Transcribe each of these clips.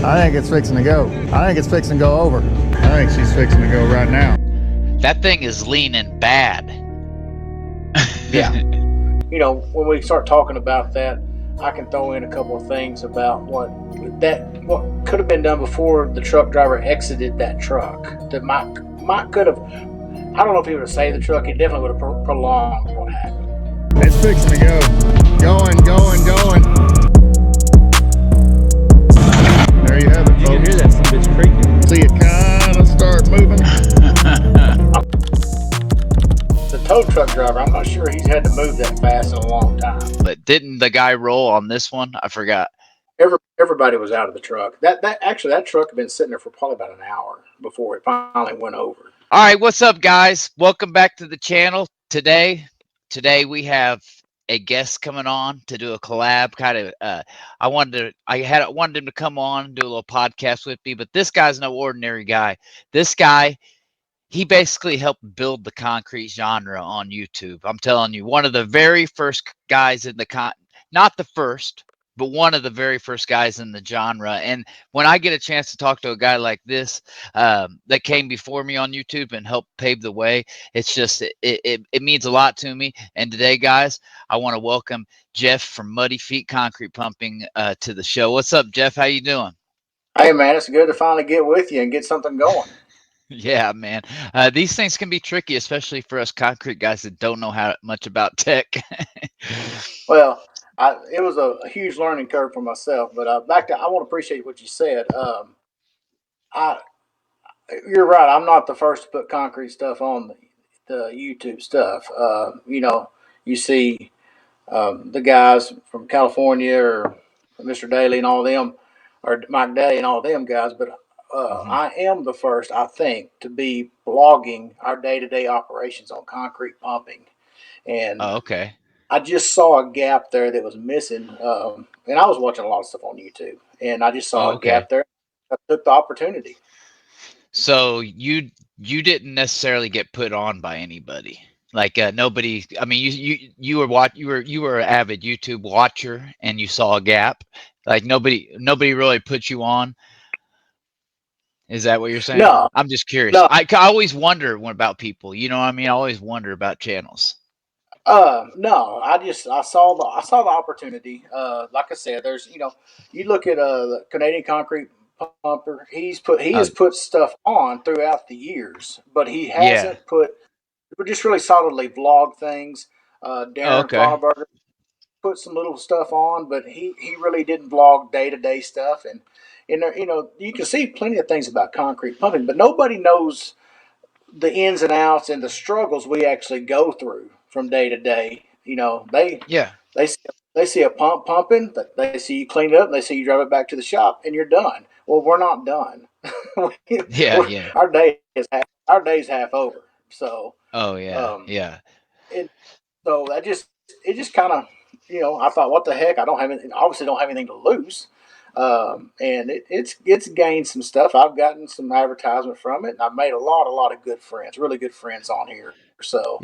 I think it's fixing to go. I think it's fixing to go over. I think she's fixing to go right now. That thing is leaning bad. Yeah. You know, when we start talking about that, I can throw in a couple of things about what could have been done before the truck driver exited that truck. That might could have. I don't know if he would have saved the truck. He definitely would have prolonged what happened. It's fixing to go. Going. There you have it, folks. You can hear that some bitch creaking. See it kind of start moving. The tow truck driver, I'm not sure he's had to move that fast in a long time. But didn't the guy roll on this one? I forgot. Everybody was out of the truck. That truck had been sitting there for probably about an hour before it finally went over. All right, what's up, guys? Welcome back to the channel. Today we have a guest coming on to do a collab. I wanted him to come on and do a little podcast with me, but this guy's no ordinary guy. This guy, he basically helped build the concrete genre on YouTube. I'm telling you, one of the very first guys in not the first, but one of the very first guys in the genre. And when I get a chance to talk to a guy like this that came before me on YouTube and helped pave the way, it's just it means a lot to me. And today, guys, I want to welcome Jeff from Muddy Feet Concrete Pumping to the show. What's up, Jeff? How you doing? Hey, man, it's good to finally get with you and get something going. Yeah, man. These things can be tricky, especially for us concrete guys that don't know much about tech. Well, it was a huge learning curve for myself, but I want to appreciate what you said. You're right. I'm not the first to put concrete stuff on the YouTube stuff. You see the guys from California or Mr. Daly and all them, or Mike Day and all them guys, but I am the first, I think, to be blogging our day-to-day operations on concrete pumping. And okay. I just saw a gap there that was missing. And I was watching a lot of stuff on YouTube, and I just saw a gap there. I took the opportunity. So you didn't necessarily get put on by anybody. Like nobody. I mean, you were an avid YouTube watcher, and you saw a gap. Like nobody really put you on. Is that what you're saying? No, I'm just curious. No. I always wonder about people. You know what I mean? I always wonder about channels. No, I saw the opportunity. Like I said, there's, you look at the Canadian Concrete Pumper. He has put stuff on throughout the years, but he hasn't just really solidly vlogged things. Darren Farberger put some little stuff on, but he really didn't vlog day-to-day stuff. And there, you can see plenty of things about concrete pumping, but nobody knows the ins and outs and the struggles we actually go through from day to day. They see a pump pumping, they see you clean it up, and they see you drive it back to the shop, and you're done. Well, we're not done. Our day's half over. So. And so it just kind of, I thought, what the heck? Obviously don't have anything to lose. And it's gained some stuff. I've gotten some advertisement from it, and I've made a lot of good friends, really good friends on here. So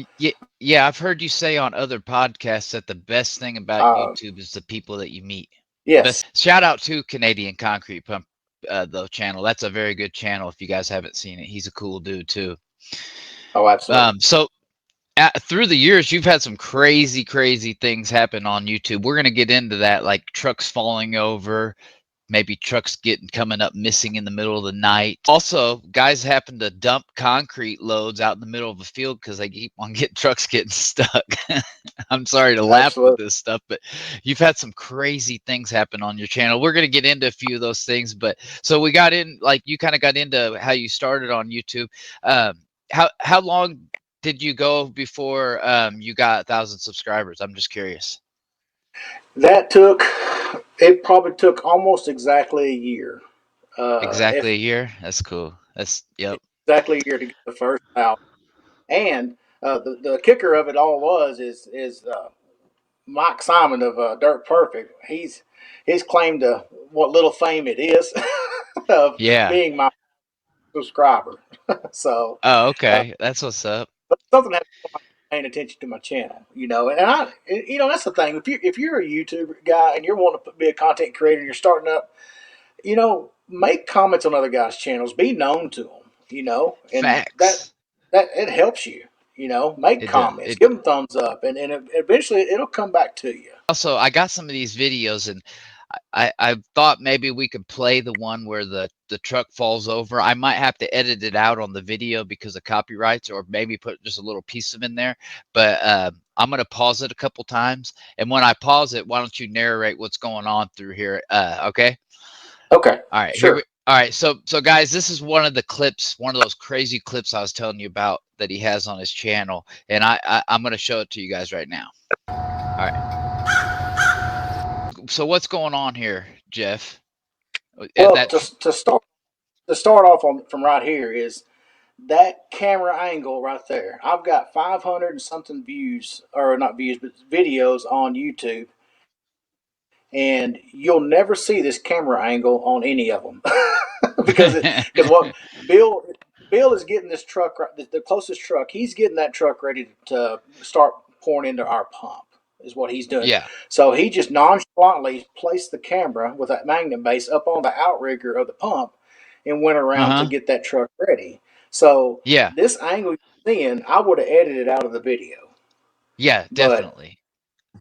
yeah, I've heard you say on other podcasts that the best thing about YouTube is the people that you meet. Yes. Shout out to Canadian Concrete Pump, the channel. That's a very good channel. If you guys haven't seen it, he's a cool dude too. Oh, absolutely. So through the years, you've had some crazy things happen on YouTube. We're gonna get into that, like trucks falling over. Maybe trucks coming up missing in the middle of the night. Also, guys happen to dump concrete loads out in the middle of a field because they keep on trucks getting stuck. I'm sorry to laugh with this stuff, but you've had some crazy things happen on your channel. We're going to get into a few of those things, but so we got in, like you kind of got into how you started on YouTube. How long did you go before you got 1,000 subscribers? I'm just curious. It probably took almost exactly a year. A year? That's cool. Exactly a year to get the first out. And the kicker of it all is Mike Simon of Dirt Perfect. He's claimed to what little fame it is of being my subscriber. So. Oh, okay. That's what's up. But something has to be paying attention to my channel, and that's the thing. If you're a YouTuber guy and you're wanting to be a content creator and you're starting up, make comments on other guys' channels. Be known to them. And that Facts. it helps you. Make It does. comments, give them thumbs up, and eventually it'll come back to you. Also, I got some of these videos, and I thought maybe we could play the one where the truck falls over. I might have to edit it out on the video because of copyrights, or maybe put just a little piece of in there. But I'm gonna pause it a couple times, and when I pause it, why don't you narrate what's going on through here? Okay. Okay. All right. Sure. All right. So guys, this is one of the clips, one of those crazy clips I was telling you about that he has on his channel, and I'm gonna show it to you guys right now. All right. So what's going on here, Jeff? Well, to start off from right here is that camera angle right there. I've got 500 and something views, or not views, but videos on YouTube, and you'll never see this camera angle on any of them because what Bill is getting this truck, the closest truck. He's getting that truck ready to start pouring into our pump. Is what he's doing. Yeah. So he just nonchalantly placed the camera with that magnet base up on the outrigger of the pump and went around to get that truck ready. So yeah, this angle you're seeing, I would have edited out of the video. Yeah, definitely.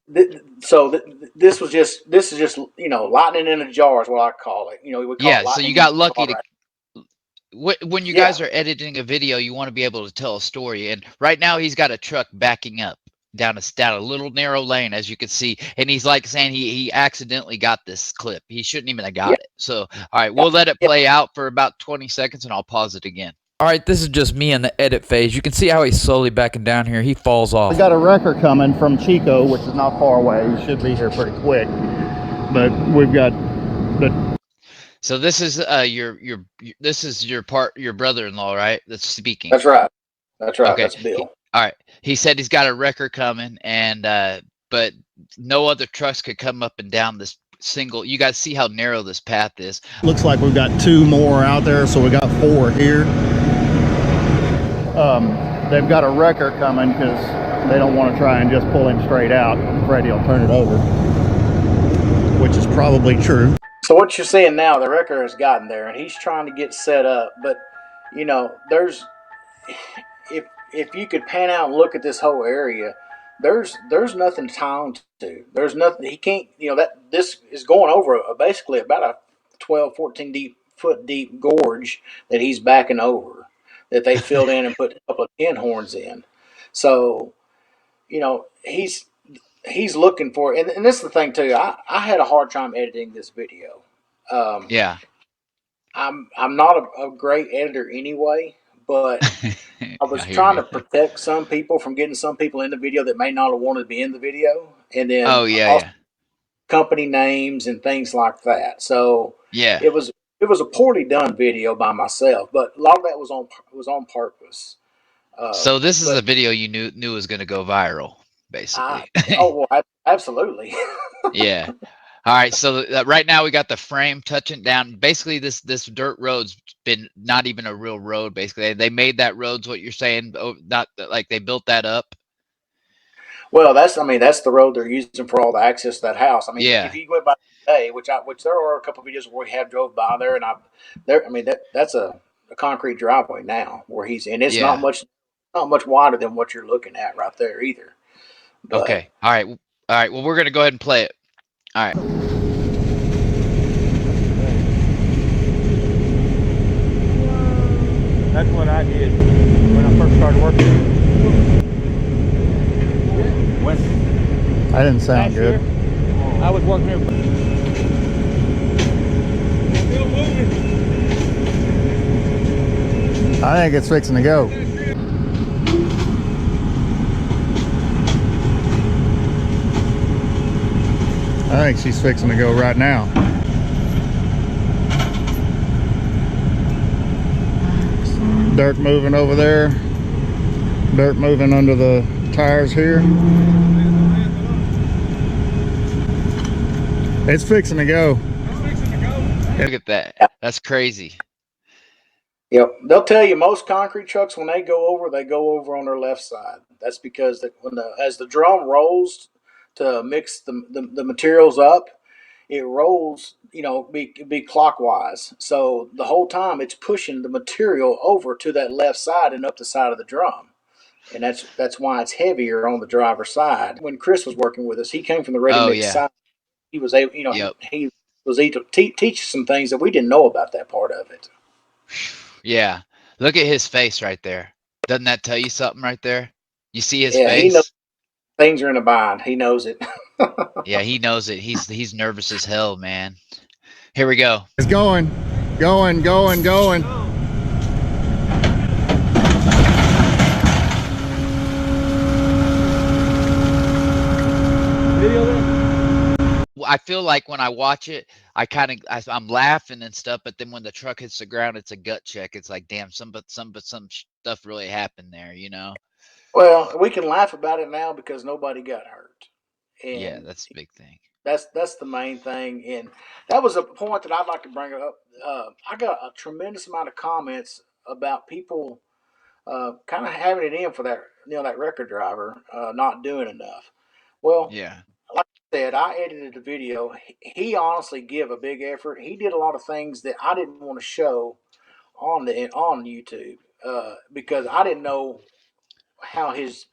This is just lightning in a jar is what I call it. We call it So you got lucky to when you guys are editing a video, you want to be able to tell a story. And right now he's got a truck backing up down a little narrow lane, as you can see, and he's like saying he accidentally got this clip. He shouldn't even have got it. So all right, we'll let it play out for about 20 seconds and I'll pause it again. All right, this is just me in the edit phase. You can see how he's slowly backing down here. He falls off. We got a wrecker coming from Chico, which is not far away. He should be here pretty quick. But we've got the. So this is your brother-in-law, right? That's speaking. That's right. Okay. That's All Bill. right. He said he's got a wrecker coming, and but no other trucks could come up and down this single. You guys see how narrow this path is. Looks like we've got 2 more out there, so we got 4 here. They've got a wrecker coming because they don't want to try and just pull him straight out. Freddie will turn it over, which is probably true. So what you're seeing now, the wrecker has gotten there, and he's trying to get set up. But there's if you could pan out and look at this whole area, there's nothing to tie on to. There's nothing he can't. This is going over basically about a 12, 14 foot deep gorge that he's backing over, that they filled in and put a couple of tin horns in. So, he's looking for it. And this is the thing too. I had a hard time editing this video. I'm not a great editor anyway, but I was trying to protect some people from getting some people in the video that may not have wanted to be in the video, and then company names and things like that. So it was a poorly done video by myself, but a lot of that was on purpose. So this is a video you knew was going to go viral, basically. Absolutely. Yeah. All right. So right now we got the frame touching down. Basically, this dirt road's been not even a real road. Basically, they made that road's what you're saying. Not like they built that up. Well, that's the road they're using for all the access to that house. If you went by today, which there are a couple of videos where we have drove by there, and that's a concrete driveway now where he's in. It's not much wider than what you're looking at right there either. But, okay. All right. Well, we're gonna go ahead and play it. All right. That's what I did when I first started working. That didn't sound good. I was working here. I think it's fixing to go. I think she's fixing to go right now. Dirt moving over there. Dirt moving under the tires here. It's fixing to go. Look at that. That's crazy. Yep. They'll tell you most concrete trucks, when they go over on their left side. That's because as the drum rolls to mix the materials up, it rolls, be clockwise. So the whole time it's pushing the material over to that left side and up the side of the drum. And that's why it's heavier on the driver's side. When Chris was working with us, he came from the ready Oh mix yeah. side. He was able, Yep. he was able to teach some things that we didn't know about that part of it. Yeah. Look at his face right there. Doesn't that tell you something right there? You see his Yeah, he knows face? things are in a bind. He knows it. Yeah, he knows it. He's nervous as hell, man. Here we go. It's going, going, going, going. Video there? I feel like when I watch it, I'm laughing and stuff, but then when the truck hits the ground, it's a gut check. It's like, damn, some stuff really happened there, you know? Well, we can laugh about it now because nobody got hurt, Yeah, and that's a big thing. that's the main thing. And that was a point that I'd like to bring up. I got a tremendous amount of comments about people kind of having it in for that, that record driver not doing enough. Well, Yeah. like I said, I edited the video. He honestly gave a big effort. He did a lot of things that I didn't want to show on YouTube because I didn't know how his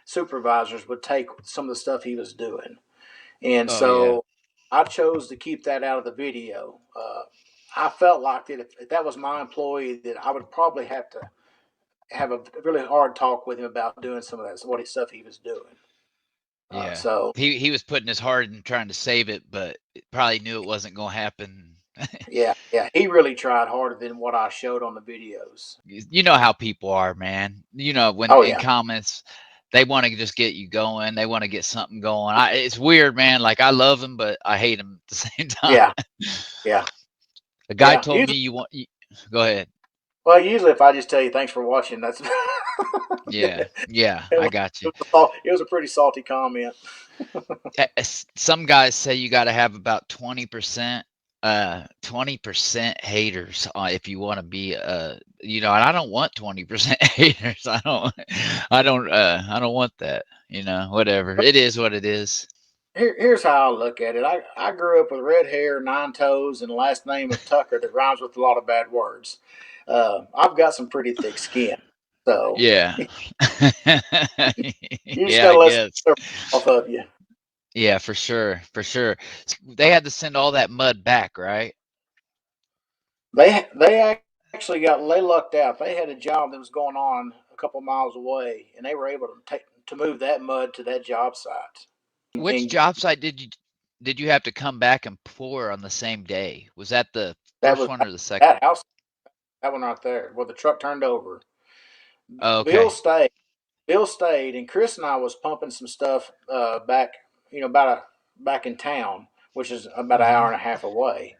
supervisors would take some of the stuff he was doing, and Oh yeah. so I chose to keep that out of the video. I felt like that if that was my employee, that I would probably have to have a really hard talk with him about doing some of that stuff he was doing. Yeah. So He was putting his heart in trying to save it, but probably knew it wasn't gonna happen. yeah, he really tried harder than what I showed on the videos. You know how people are, man. You know, when Oh in yeah, comments, they want to just get you going. They want to get something going. It's weird, man. Like I love them, but I hate them at the same time. yeah, yeah, A guy yeah. told me you want. Go ahead. Well, usually if I just tell you thanks for watching, that's Yeah, yeah, it I was, got you. it was a pretty salty comment. Some guys say you got to have about 20%, 20% haters if you want to be, you know, and I don't want 20% haters. I don't want that. You know, whatever. It is what it is. Here's how I look at it. I grew up with red hair, 9 toes, and a last name of Tucker that rhymes with a lot of bad words. I've got some pretty thick skin, so Yeah. you just Yeah, got I to let some guess. stuff off of you. Yeah, for sure, for sure. They had to send all that mud back, right? They actually they lucked out. They had a job that was going on a couple miles away, and they were able to move that mud to that job site. Which And job site did you have to come back and pour on the same day? Was that the that first was one or the second? that house, that one right there, where the truck turned over. Oh, Bill okay. stayed. Bill stayed, and Chris and I was pumping some stuff back, back in town, which is about an hour Hmm. and a half away.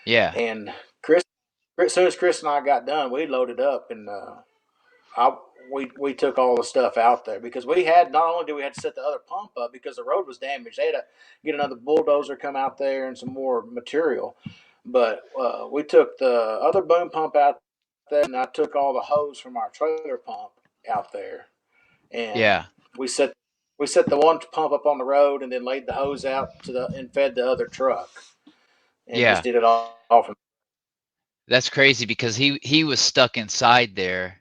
Yeah. And as soon as Chris and I got done, we loaded up, and I we took all the stuff out there because we had not only did we have to set the other pump up because the road was damaged. They had to get another bulldozer come out there and some more material, but we took the other boom pump out there, and I took all the hose from our trailer pump out there, and Yeah. we set we set the one pump up on the road and then laid the hose out to the and fed the other truck and just Yeah. did it all from. That's crazy because he was stuck inside there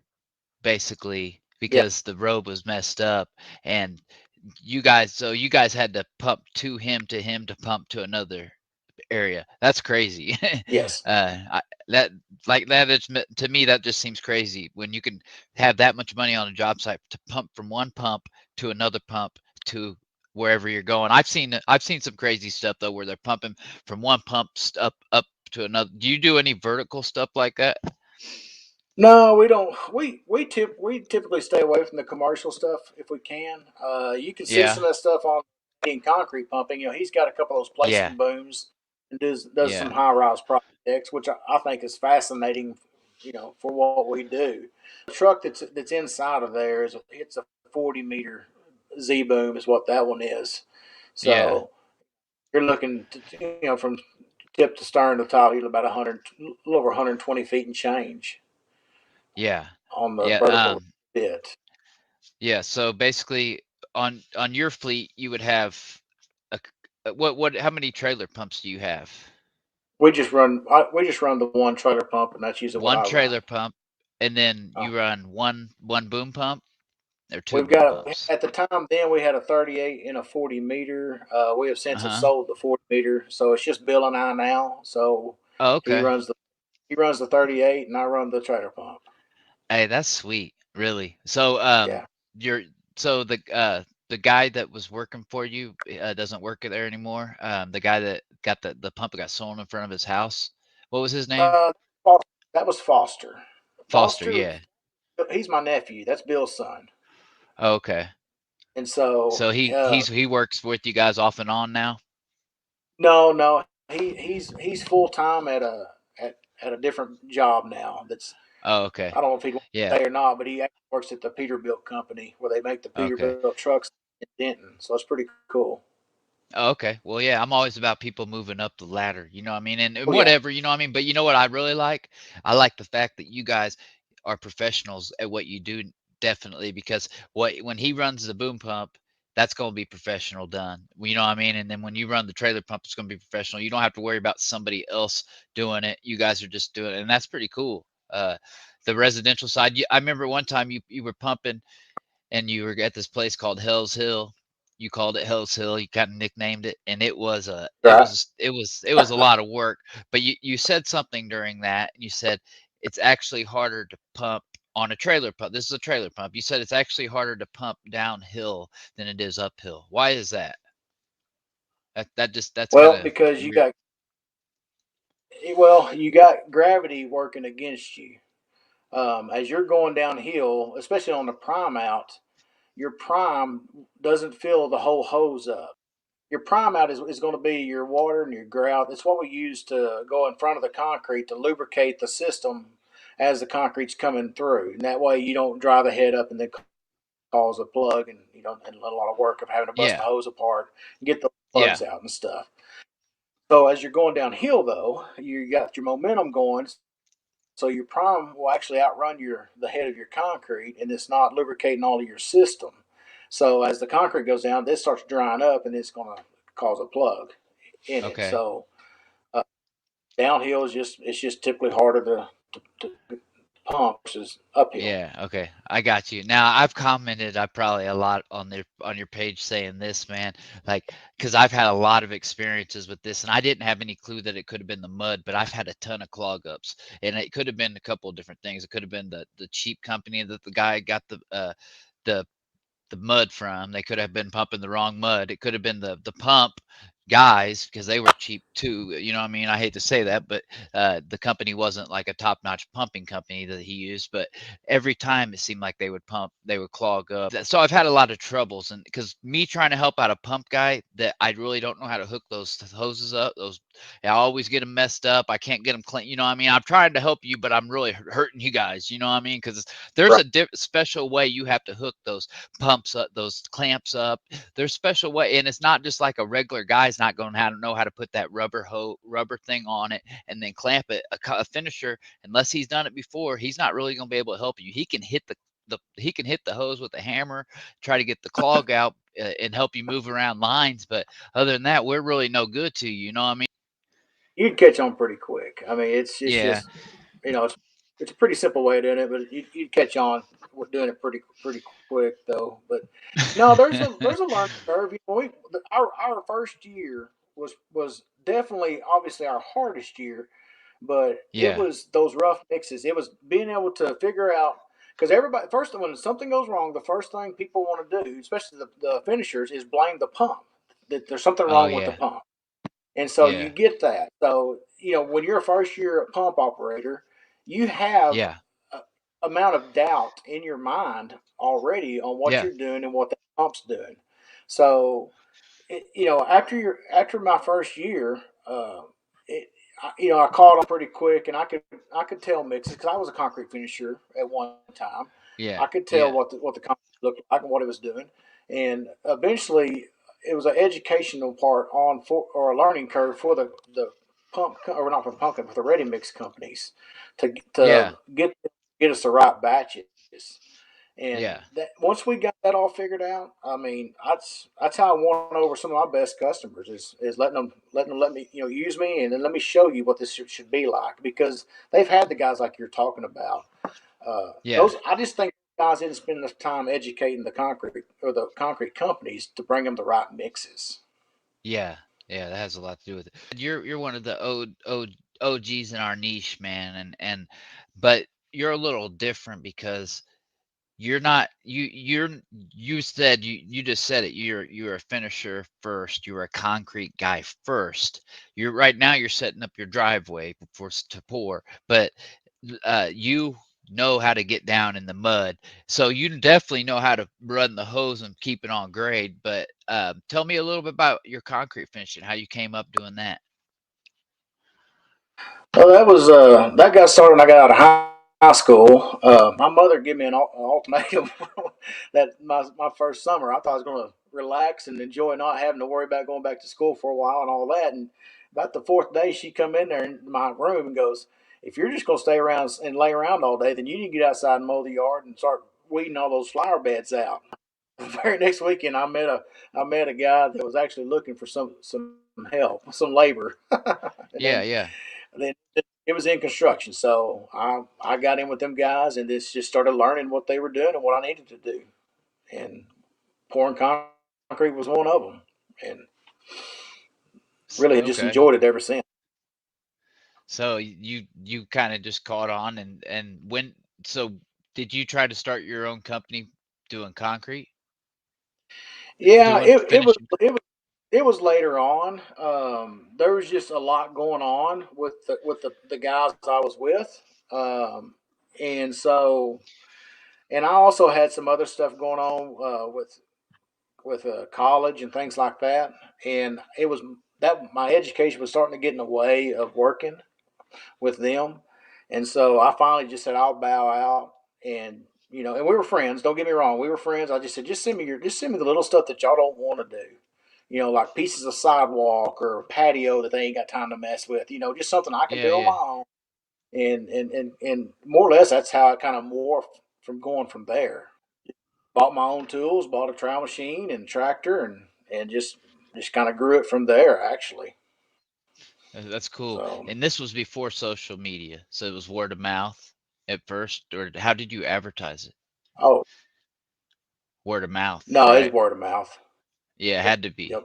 basically Yeah. because the road was messed up and you guys had to pump to him to pump to another area. That's crazy. Yes. I, that like that is to me that just seems crazy when you can have that much money on a job site to pump from one pump to another pump to wherever you're going. I've seen some crazy stuff though where they're pumping from one pump up to another. Do you do any vertical stuff like that? No, we don't. We typically stay away from the commercial stuff if we can. You can see Yeah. some of that stuff on in concrete pumping. He's got a couple of those Yeah. placing booms and does some Yeah. high rise projects, which I think is fascinating. For what we do. The truck that's inside of there it's a 40 meter Z boom is what that one is. Yeah. So you're looking from tip to stern to top, you're about 100, a little over 120 feet and change Yeah. on the Yeah. vertical bit. Yeah, so basically on your fleet you would have What? How many trailer pumps do you have? We just run the one trailer pump, and that's usually what One I run. trailer pump, and then Uh, you run one boom pump or two we've boom got pumps. at the time then we had a 38 and a 40 meter. We have Uh since have huh. sold the 40 meter, so it's just Bill and I now. So Oh, he okay. runs the he runs the 38, and I run the trailer pump. Hey, that's sweet. Really. So Yeah. you're so the guy that was working for you doesn't work there anymore. The guy that got the pump that got stolen in front of his house. What was his name? Uh, that was Foster. Foster. Foster, Yeah. he's my nephew. That's Bill's son. Oh, okay. And so, So he works with you guys off and on now. no, he's full time at a different job now. That's Oh, okay. I don't know if he wants to Yeah. stay or not, but he actually works at the Peterbilt company where they make the Okay. Peterbilt trucks in Denton. So it's pretty cool. Oh, okay. Well, yeah, I'm always about people moving up the ladder, you know what I mean? And Oh yeah, whatever, you know what I mean? But you know what I really like? I like the fact that you guys are professionals at what you do, definitely, because when he runs the boom pump, that's going to be professional done. You know what I mean? And then when you run the trailer pump, it's going to be professional. You don't have to worry about somebody else doing it. You guys are just doing it, and that's pretty cool. The residential side, I remember one time you were pumping and you were at this place called Hell's Hill. You called it Hell's Hill. You kind of nicknamed it, and it was right. it was a lot of work. But you said something during that, and you said it's actually harder to pump on a trailer pump. This is a trailer pump. You said it's actually harder to pump downhill than it is uphill. Why is that? That's kind Well, of because weird. you got gravity working against you as you're going downhill, especially on the prime out. Your prime doesn't fill the whole hose up. Your prime out is going to be your water and your grout. It's what we use to go in front of the concrete to lubricate the system as the concrete's coming through. And that way you don't dry the head up and then cause a plug and and a lot of work of having to bust the Yeah, hose apart and get the yeah, plugs out and stuff. So as you're going downhill though, you got your momentum going. So your prime will actually outrun the head of your concrete, and it's not lubricating all of your system. So as the concrete goes down, this starts drying up, and it's going to cause a plug in it. okay. So uh, downhill is just typically harder to pump versus uphill. Yeah, okay. I got you. Now, I've commented I probably a lot on your page saying this, man, like because I've had a lot of experiences with this and I didn't have any clue that it could have been the mud, but I've had a ton of clog ups and it could have been a couple of different things. It could have been the cheap company that the guy got the the mud from. They could have been pumping the wrong mud. It could have been the pump guys because they were cheap too. You know what I mean? I hate to say that, but the company wasn't like a top-notch pumping company that he used. But every time it seemed like they would pump, they would clog up. So I've had a lot of troubles, and because me trying to help out a pump guy that I really don't know how to hook those hoses up. I always get them messed up. I can't get them clean. You know what I mean? I'm trying to help you, but I'm really hurting you guys. You know what I mean? Because there's Right. a special way you have to hook those pumps up, those clamps up. There's special way, and it's not just like a regular guy's not going to know how to put that rubber thing on it and then clamp it. A finisher, unless he's done it before, he's not really going to be able to help you. He can hit he can hit the hose with a hammer, try to get the clog out and help you move around lines. But other than that, we're really no good to you. You know what I mean? You'd catch on pretty quick. I mean, it's Yeah, just it's a pretty simple way of doing it, but you'd catch on with doing it pretty quick though. But no, there's a learning curve. Our first year was definitely obviously our hardest year, but it yeah, was those rough mixes. It was being able to figure out because everybody first when something goes wrong, the first thing people want to do, especially the finishers, is blame the pump. That there's something oh wrong with the yeah, pump. And so you yeah, get that. So, when you're a first year pump operator, you have yeah, a amount of doubt in your mind already on what yeah, you're doing and what the pump's doing. So, after my first year, it, I caught on pretty quick, and I could tell mixes because I was a concrete finisher at one time. yeah, I could tell yeah, what the concrete looked like and what it was doing, and eventually it was an educational part or a learning curve for the pump or not for the pump but the ready mix companies to yeah, get us the right batches. And Yeah. that once we got that all figured out, I mean, that's how I won over some of my best customers is letting them let me use me, and then let me show you what this should be like, because they've had the guys like you're talking about. Yeah. Those I just think guys didn't spend enough time educating the concrete companies to bring them the right mixes. Yeah. Yeah. That has a lot to do with it. You're one of the OGs in our niche, man, but you're a little different because you're not you said you just said it. You're a finisher first. You're a concrete guy first. You're right now you're setting up your driveway before to pour, but you know how to get down in the mud. So you definitely know how to run the hose and keep it on grade. But tell me a little bit about your concrete finishing, how you came up doing that. Well, that got started when I got out of high school. My mother gave me an ultimatum that my first summer. I thought I was going to relax and enjoy not having to worry about going back to school for a while and all that. And about the fourth day, she come in there in my room and goes, "If you're just going to stay around and lay around all day, then you need to get outside and mow the yard and start weeding all those flower beds out." The very next weekend, I met a guy that was actually looking for some help, some labor, and Yeah, then yeah. then it was in construction. So I got in with them guys, and this just started learning what they were doing and what I needed to do. And pouring concrete was one of them, and really have just Okay. enjoyed it ever since. So you kind of just caught on and when so did you try to start your own company doing concrete? Yeah, Doing finishing? it was later on. There was just a lot going on with the guys I was with, and so and I also had some other stuff going on with college and things like that. And it was that my education was starting to get in the way of working with them. And so I finally just said, I'll bow out. And, and we were friends. Don't get me wrong. We were friends. I just said, just send me the little stuff that y'all don't want to do. Like pieces of sidewalk or patio that they ain't got time to mess with, just something I can Yeah, do on yeah. my own. And more or less, that's how it kind of morphed from going from there. Bought my own tools, bought a trowel machine and tractor, and just kind of grew it from there. Actually, That's cool. so And this was before social media. So it was word of mouth at first, or how did you advertise it? oh Word of mouth, no, it's right? word of mouth. Yeah, it Yep, had to be. yep,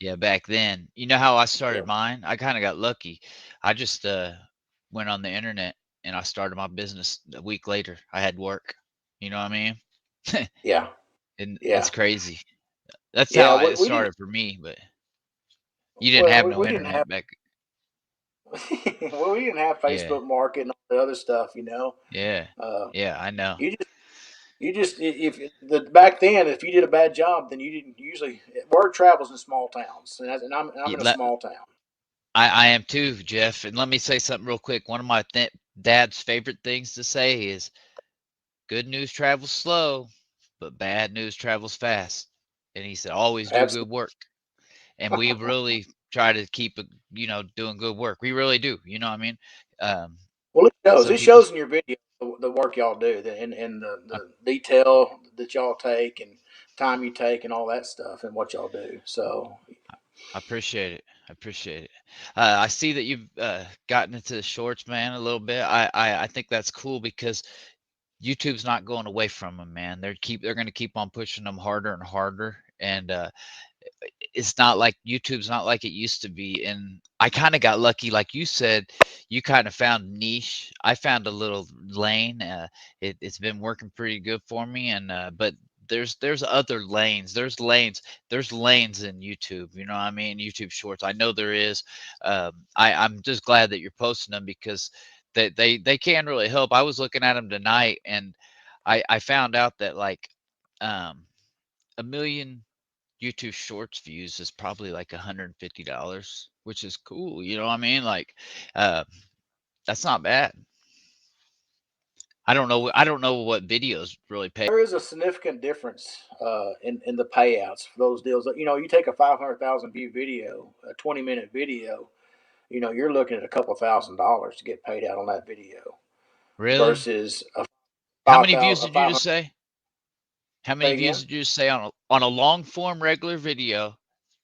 Yeah, back then. You know how I started yep. mine? I kind of got lucky. I just went on the internet and I started my business a week later. I had work. You know what I mean? Yeah, And it's yeah, crazy. That's yeah. how We, it we didn't. started for me, but you didn't Well, have we, no we didn't have. internet back. Well, we didn't have Yeah. Facebook Market and all the other stuff. Yeah. Uh, Yeah, I know. you just if the back then, if you did a bad job, then you didn't usually. Word travels in small towns, and I'm You in a let small town. I am too, Jeff. And let me say something real quick. One of my dad's favorite things to say is good news travels slow, but bad news travels fast. And he said, always do good Absolutely. work. And we really try to keep, doing good work. We really do. You know what I mean? Um, Well, it shows. some It people, shows in your video the work y'all do, and I, the detail that y'all take, and time you take, and all that stuff, and what y'all do. So, I appreciate it. I appreciate it. I see that you've gotten into the shorts, man, a little bit. I think that's cool because YouTube's not going away from them, man. They're going to keep on pushing them harder and harder. And it's not like YouTube's not like it used to be. And I kind of got lucky, like you said, you kind of found niche. I found a little lane. It's been working pretty good for me. And but there's other lanes. There's lanes in YouTube. You know what I mean? YouTube Shorts. I know there is. I'm just glad that you're posting them because they can really help. I was looking at them tonight, and I found out that like um, a million YouTube Shorts views is probably like $150, which is cool. You know what I mean? Like, uh, that's not bad. I don't know. I don't know what videos really pay. there is a significant difference in the payouts for those deals. You take a 500,000 view video, a 20-minute video. You're looking at a couple $1,000s to get paid out on that video Really? versus a How many views 5,000 a did you five just hundred say? How many views did you say on a long form regular video?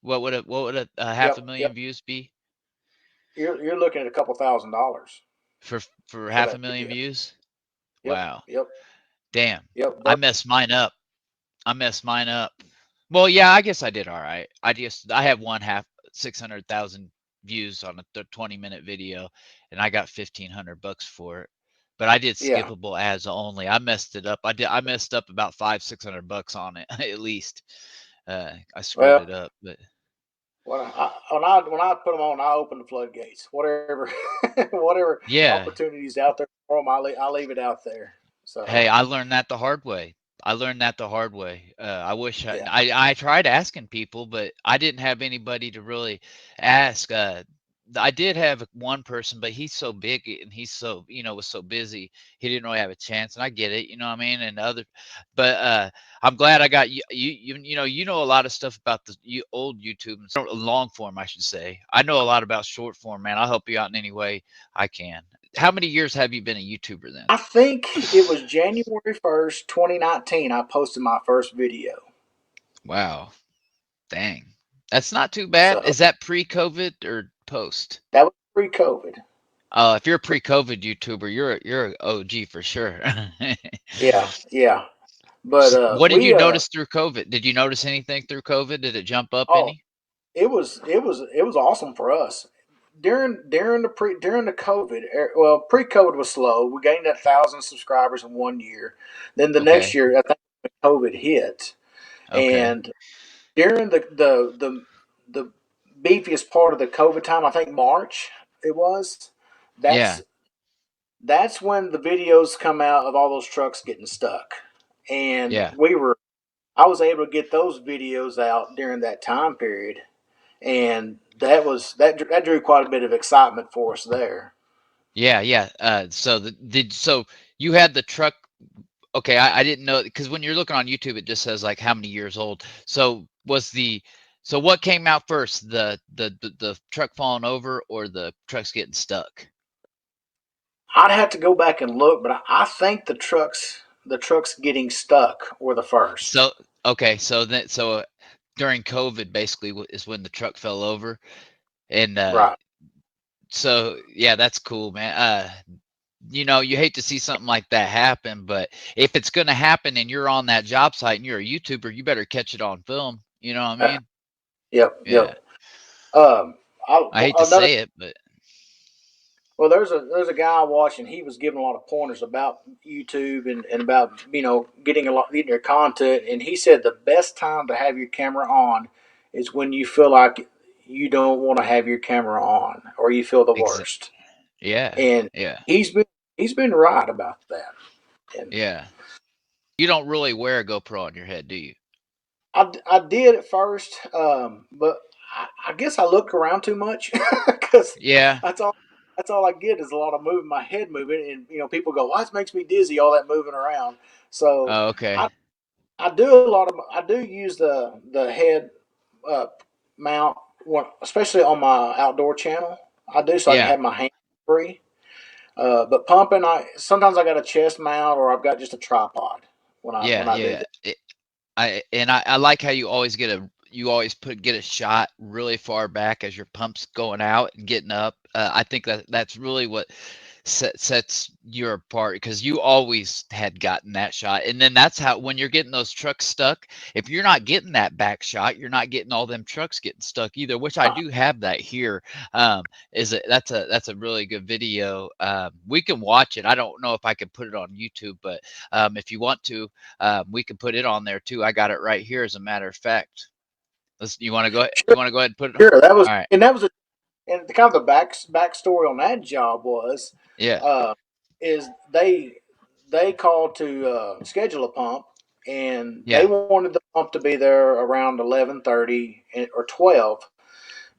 What would a half a million views be? You're looking at a couple $1,000 for half a that million video. views? Yep. Wow. Yep. Damn. Yep. I messed mine up. Well, yeah, I guess I did all right. I have one half 600,000 views on a 20-minute video, and I got $1,500 for it. But I did skippable ads only. I messed it up. I messed up about $500-600 on it at least. I screwed it up, but when I put them on, I open the floodgates. Whatever opportunities out there for them, I leave it out there. So hey, I learned that the hard way. I wish I tried asking people, but I didn't have anybody to really ask. I did have one person, but he's so big and he's so, was so busy. He didn't really have a chance, and I get it, you know what I mean? But I'm glad I got you know a lot of stuff about the old YouTube and long form, I should say. I know a lot about short form, man. I'll help you out in any way I can. How many years have you been a YouTuber then? I think it was January 1st, 2019. I posted my first video. Wow. Dang. That's not too bad. So Is that pre-COVID or post? that was pre-COVID. If you're a pre-COVID YouTuber, you're an OG for sure. Yeah. But What did you notice through COVID? Did you notice anything through COVID? Did it jump up any? it was awesome for us. During the COVID, well, pre-COVID was slow. We gained 1,000 subscribers in 1 year. Then the next year, I think COVID hit, and during the beefiest part of the COVID time, I think March it was. That's when the videos come out of all those trucks getting stuck, and I was able to get those videos out during that time period, and that drew quite a bit of excitement for us there. Yeah. So you had the truck. Okay, I didn't know, because when you're looking on YouTube, it just says like how many years old. So what came out first, the truck falling over or the trucks getting stuck? I'd have to go back and look, but I think the trucks getting stuck were the first. So during COVID basically is when the truck fell over, and Right. So yeah, that's cool, man. You hate to see something like that happen, but if it's going to happen and you're on that job site and you're a YouTuber, you better catch it on film. You know what I mean? Yep. Yeah. I hate to say it, but well, there's a guy watching. He was giving a lot of pointers about YouTube and about getting your content. And he said the best time to have your camera on is when you feel like you don't want to have your camera on, or you feel the worst. Yeah. And he's been right about that. And yeah. You don't really wear a GoPro on your head, do you? I did at first, but I guess I look around too much because that's all I get is a lot of my head moving, and people go, "Well, this makes me dizzy, all that moving around." So I do use the head mount, especially on my outdoor channel. I do, so I can have my hands free. But pumping, sometimes I got a chest mount, or I've got just a tripod when I do that. I like how you always get a shot really far back as your pump's going out and getting up. I think that's really what sets you apart, because you always had gotten that shot. And then that's how, when you're getting those trucks stuck, if you're not getting that back shot, you're not getting all them trucks getting stuck either, which I do have that here. That's a really good video. We can watch it. I don't know if I can put it on YouTube, but if you want to, we can put it on there too. I got it right here, as a matter of fact. You want to go ahead and put it on? Sure, that was, all right. And that was and the kind of the backstory on that job was, is they called to schedule a pump, and they wanted the pump to be there around 11:30 or 12,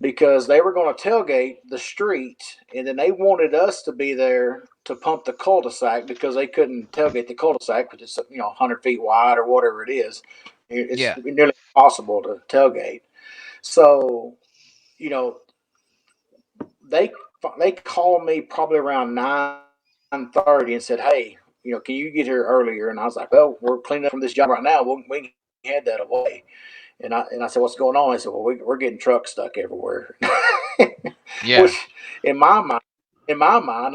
because they were going to tailgate the street, and then they wanted us to be there to pump the cul-de-sac, because they couldn't tailgate the cul-de-sac because it's 100 feet wide or whatever it is. It's nearly impossible to tailgate. So, they called me probably around 9:30 and said, "Hey, can you get here earlier? And I was like, well, we're cleaning up from this job right now. We can head that away. And I said, what's going on? He said, well, we're getting trucks stuck everywhere. Yeah. Which in my mind,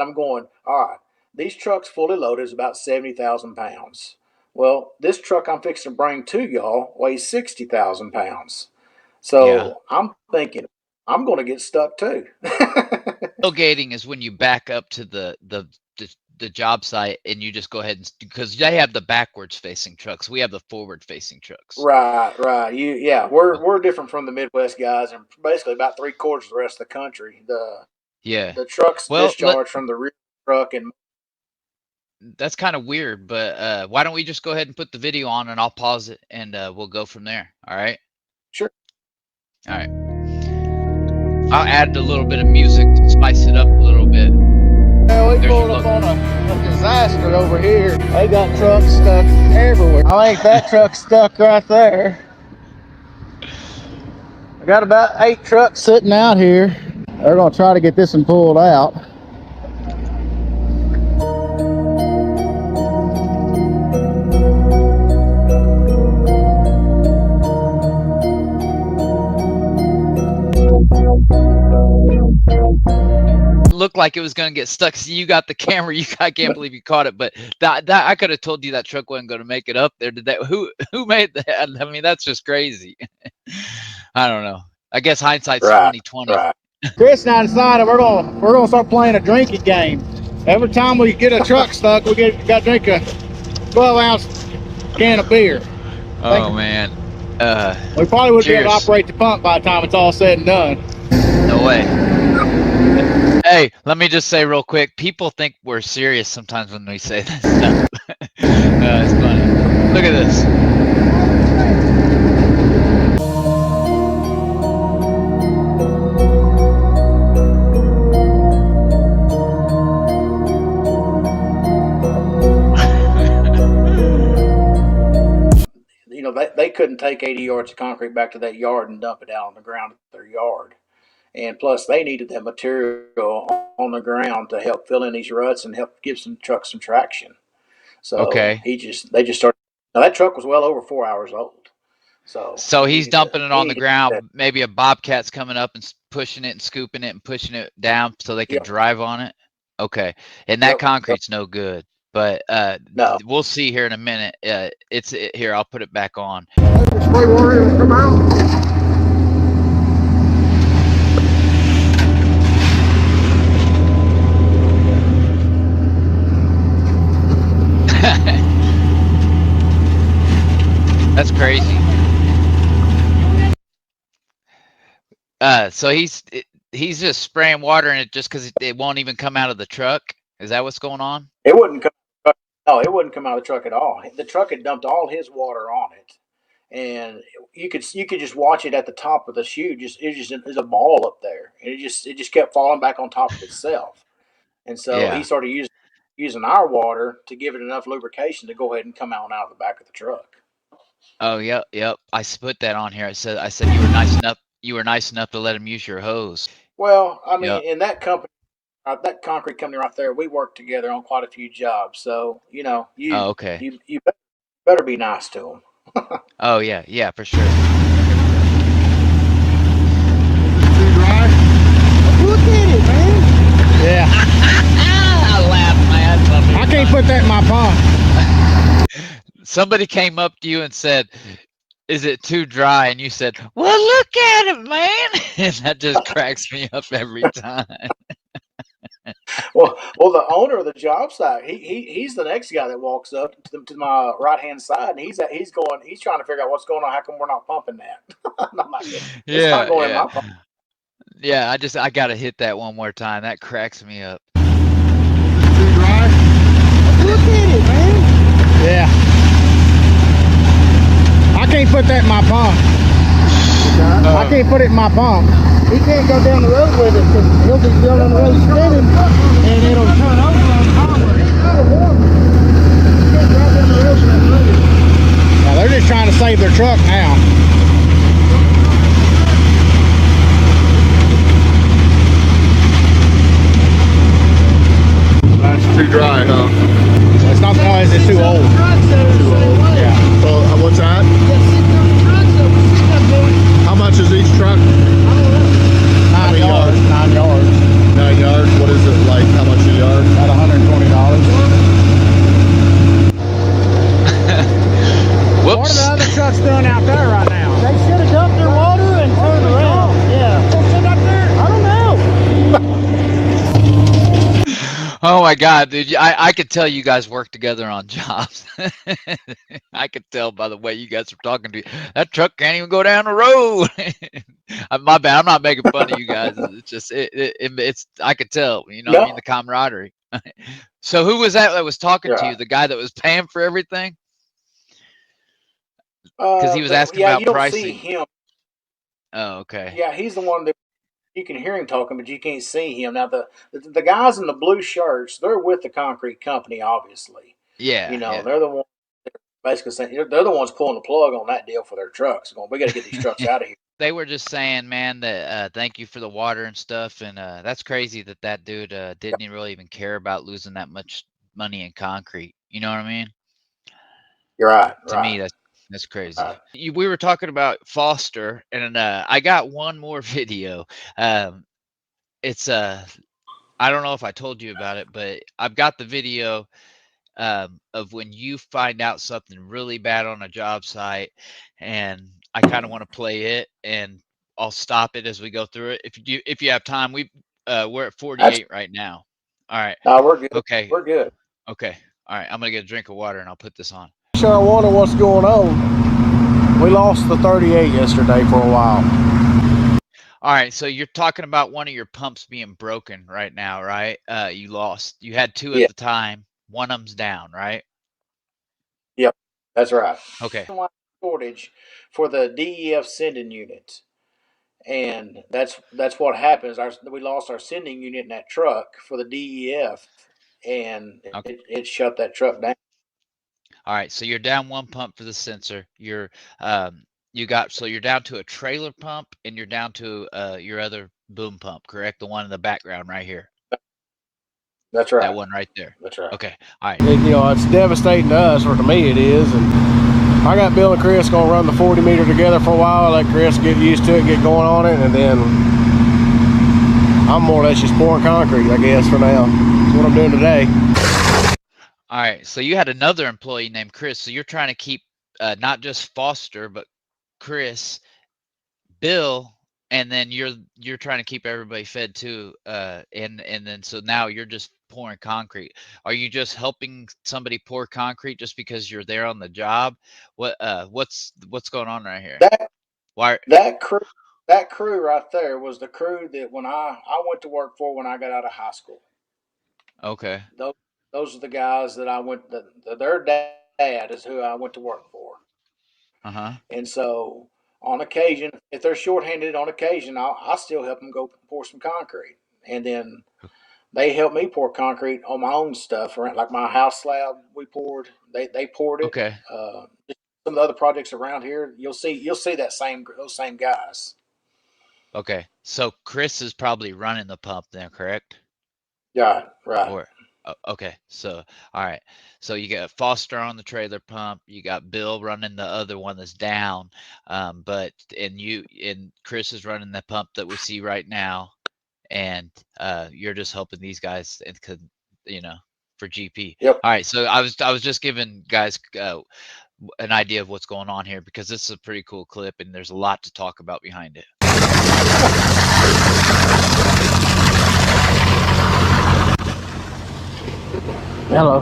I'm going, all right, these trucks fully loaded is about 70,000 pounds. Well, this truck I'm fixing to bring to y'all weighs 60,000 pounds. So Yeah. I'm thinking I'm going to get stuck too. Tailgating is when you back up to the job site and you just go ahead and, because they have the backwards facing trucks. We have the forward facing trucks. Right. We're different from the Midwest guys, and basically about 3/4 of the rest of the country. The trucks discharge from the rear truck, and that's kind of weird, but why don't we just go ahead and put the video on and I'll pause it and we'll go from there. All right. Sure. All right. I'll add a little bit of music to spice it up a little bit. Yeah, we pulled up on a disaster over here. They got trucks stuck everywhere. I think that truck's stuck right there. I got about 8 trucks sitting out here. They're gonna try to get this one pulled out. Looked like it was going to get stuck. See, you got the camera. I can't believe you caught it, but that I could have told you that truck wasn't going to make it up there. Did that? Who made that? I mean, that's just crazy. I don't know. I guess hindsight's 2020. Right. Chris and I decided we're gonna start playing a drinking game. Every time we get a truck stuck, we got to drink a 12-ounce can of beer. Oh man. We probably wouldn't be able to cheers. operate the pump by the time it's all said and done. No way. Hey, let me just say real quick, people think we're serious sometimes when we say this stuff. It's funny. Look at this. They couldn't take 80 yards of concrete back to that yard and dump it out on the ground at their yard. And plus, they needed that material on the ground to help fill in these ruts and help give some trucks some traction. So Okay. they just started. Now that truck was well over 4 hours old. So he's dumping it on the ground. Maybe a bobcat's coming up and pushing it and scooping it and pushing it down so they can drive on it. Okay, and that concrete's no good. But no, we'll see here in a minute. Here. I'll put it back on. Spray water come out. That's crazy. So he's just spraying water in it just because it won't even come out of the truck. Is that what's going on? It wouldn't come. No, it wouldn't come out of the truck at all. The truck had dumped all his water on it, and you could just watch it at the top of the chute. There's a ball up there, and it just kept falling back on top of itself. And so he started using our water to give it enough lubrication to go ahead and come out of the back of the truck. Oh yep. I put that on here. I said you were nice enough to let him use your hose. Well, I mean, in that company. That concrete company right there, we worked together on quite a few jobs. So, you better be nice to them. Oh, yeah, for sure. Too dry? Look at it, man. Yeah. I laughed my ass off. I can't put that in my pump. Somebody came up to you and said, "Is it too dry?" And you said, "Well, look at it, man." And that just cracks me up every time. Well, the owner of the job site, he's the next guy that walks up to my right hand side, and he's trying to figure out what's going on. How come we're not pumping that? And I'm like, it's not going in my pump. Yeah, I gotta hit that one more time. That cracks me up. Too dry? Look at it, man. Yeah. I can't put that in my pump. I can't put it in my pump. He can't go down the road with it because he'll be still on the road spinning and it'll turn over on the highway. He can't drive down the road with that motor. Now they're just trying to save their truck now. That's too dry, huh? It's not the Oh my God, dude! I could tell you guys work together on jobs. I could tell by the way you guys are talking to you. That truck can't even go down the road. My bad. I'm not making fun of you guys. It's just it's. I could tell. You know what I mean? No, The camaraderie. So who was that was talking to you? right. The guy that was paying for everything? Because he was asking Yeah, about you don't see pricing. him. Oh, okay. Yeah, he's the one that you can hear him talking, but you can't see him. Now the guys in the blue shirts, they're with the concrete company, obviously. Yeah, yeah. They're the ones basically saying they're the ones pulling the plug on that deal for their trucks. Going, we got to get these trucks out of here. They were just saying, man, that thank you for the water and stuff, and that's crazy that that dude didn't really even care about losing that much money in concrete. You know what I mean? You're right, To right, me, that's crazy. right. We were talking about Foster, and I got one more video. It's I don't know if I told you about it, but I've got the video of when you find out something really bad on a job site, and I kind of want to play it, and I'll stop it as we go through it. If you have time, we're at That's 48 right now. All right. no, we're good. Okay. We're good. Okay. All right. I'm gonna get a drink of water and I'll put this on. So I wonder what's going on. We lost the 38 yesterday for a while. All right. So you're talking about one of your pumps being broken right now, right? You had two Yeah. at the time. One of them's down, right? Yep. That's right. Okay. Shortage for the DEF sending unit. And that's what happens. We lost our sending unit in that truck for the DEF, and Okay. it shut that truck down. All right, so you're down one pump for the sensor. You're down to a trailer pump and you're down to your other boom pump, correct? The one in the background right here. That's That right. one right there. That's right. Okay. All right. It's devastating to us, or to me it is. And I got Bill and Chris gonna run the 40 meter together for a while. I let Chris get used to it, get going on it, and then I'm more or less just pouring concrete, I guess, for now. That's what I'm doing today. All right. So you had another employee named Chris. So you're trying to keep not just Foster, but Chris, Bill, and then you're trying to keep everybody fed too. And then so now you're just pouring concrete. Are you just helping somebody pour concrete just because you're there on the job? What's going on right here? Why? That crew right there was the crew that when I went to work for when I got out of high school. Okay. Those are the guys that I went. Their dad is who I went to work for. Uh-huh. And so on occasion, if they're shorthanded on occasion, I still help them go pour some concrete. And then they help me pour concrete on my own stuff, right? Like my house slab we poured. They poured it. Okay. Some of the other projects around here, you'll see those same guys. Okay. So Chris is probably running the pump then, correct? Yeah, right. Or okay. So all right. So you got Foster on the trailer pump, you got Bill running the other one that's down. But and Chris is running the pump that we see right now, and you're just helping these guys and for GP. Yep. All right. So I was just giving guys an idea of what's going on here because this is a pretty cool clip and there's a lot to talk about behind it. Hello.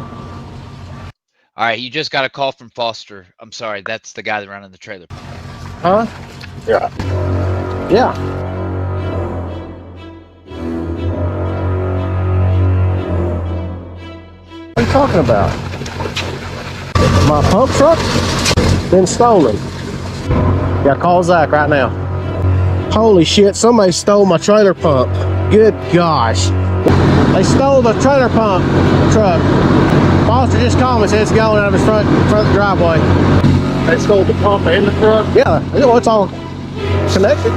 All right, you just got a call from Foster. I'm sorry, that's the guy that running the trailer park. Huh? Yeah. Yeah. What are you talking about? My pump truck? Been stolen. Yeah, call Zach right now. Holy shit, somebody stole my trailer pump. Good gosh. They stole the trailer pump truck. Foster just called me, said it's going out of his front driveway. They stole the pump and the truck? Yeah, it's all connected.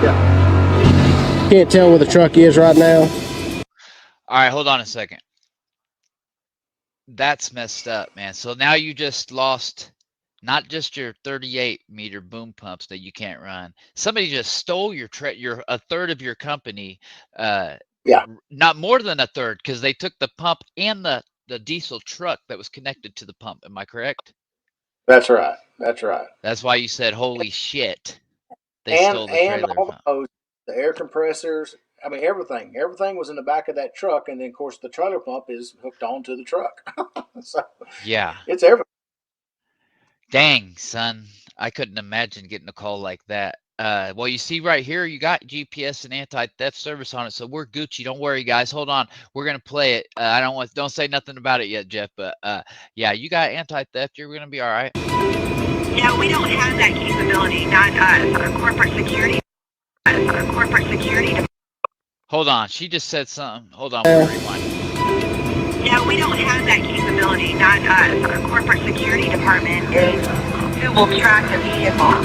Yeah. Can't tell where the truck is right now. All right, hold on a second. That's messed up, man. So now you just lost not just your 38 meter boom pumps that you can't run. Somebody just stole your a third of your company. Yeah. Not more than a third, because they took the pump and the diesel truck that was connected to the pump. Am I correct? That's right. That's right. That's why you said, "Holy shit!" They And stole the trailer all pump. the hoses, the air compressors, I mean, everything was in the back of that truck, and then of course the trailer pump is hooked onto the truck. So Yeah. it's everything. Dang, son. I couldn't imagine getting a call like that. Well, you see right here, you got GPS and anti-theft service on it, so we're Gucci. Don't worry, guys. Hold on. We're gonna play it. I don't say nothing about it yet, Jeff. But yeah, you got anti-theft. You're gonna be all right. No, we don't have that capability. Not us. Our corporate security. Our corporate security. Hold on. She just said something. Hold on. We'll rewind. No, we don't have that capability. Not us. Our corporate security department is who will track a vehicle.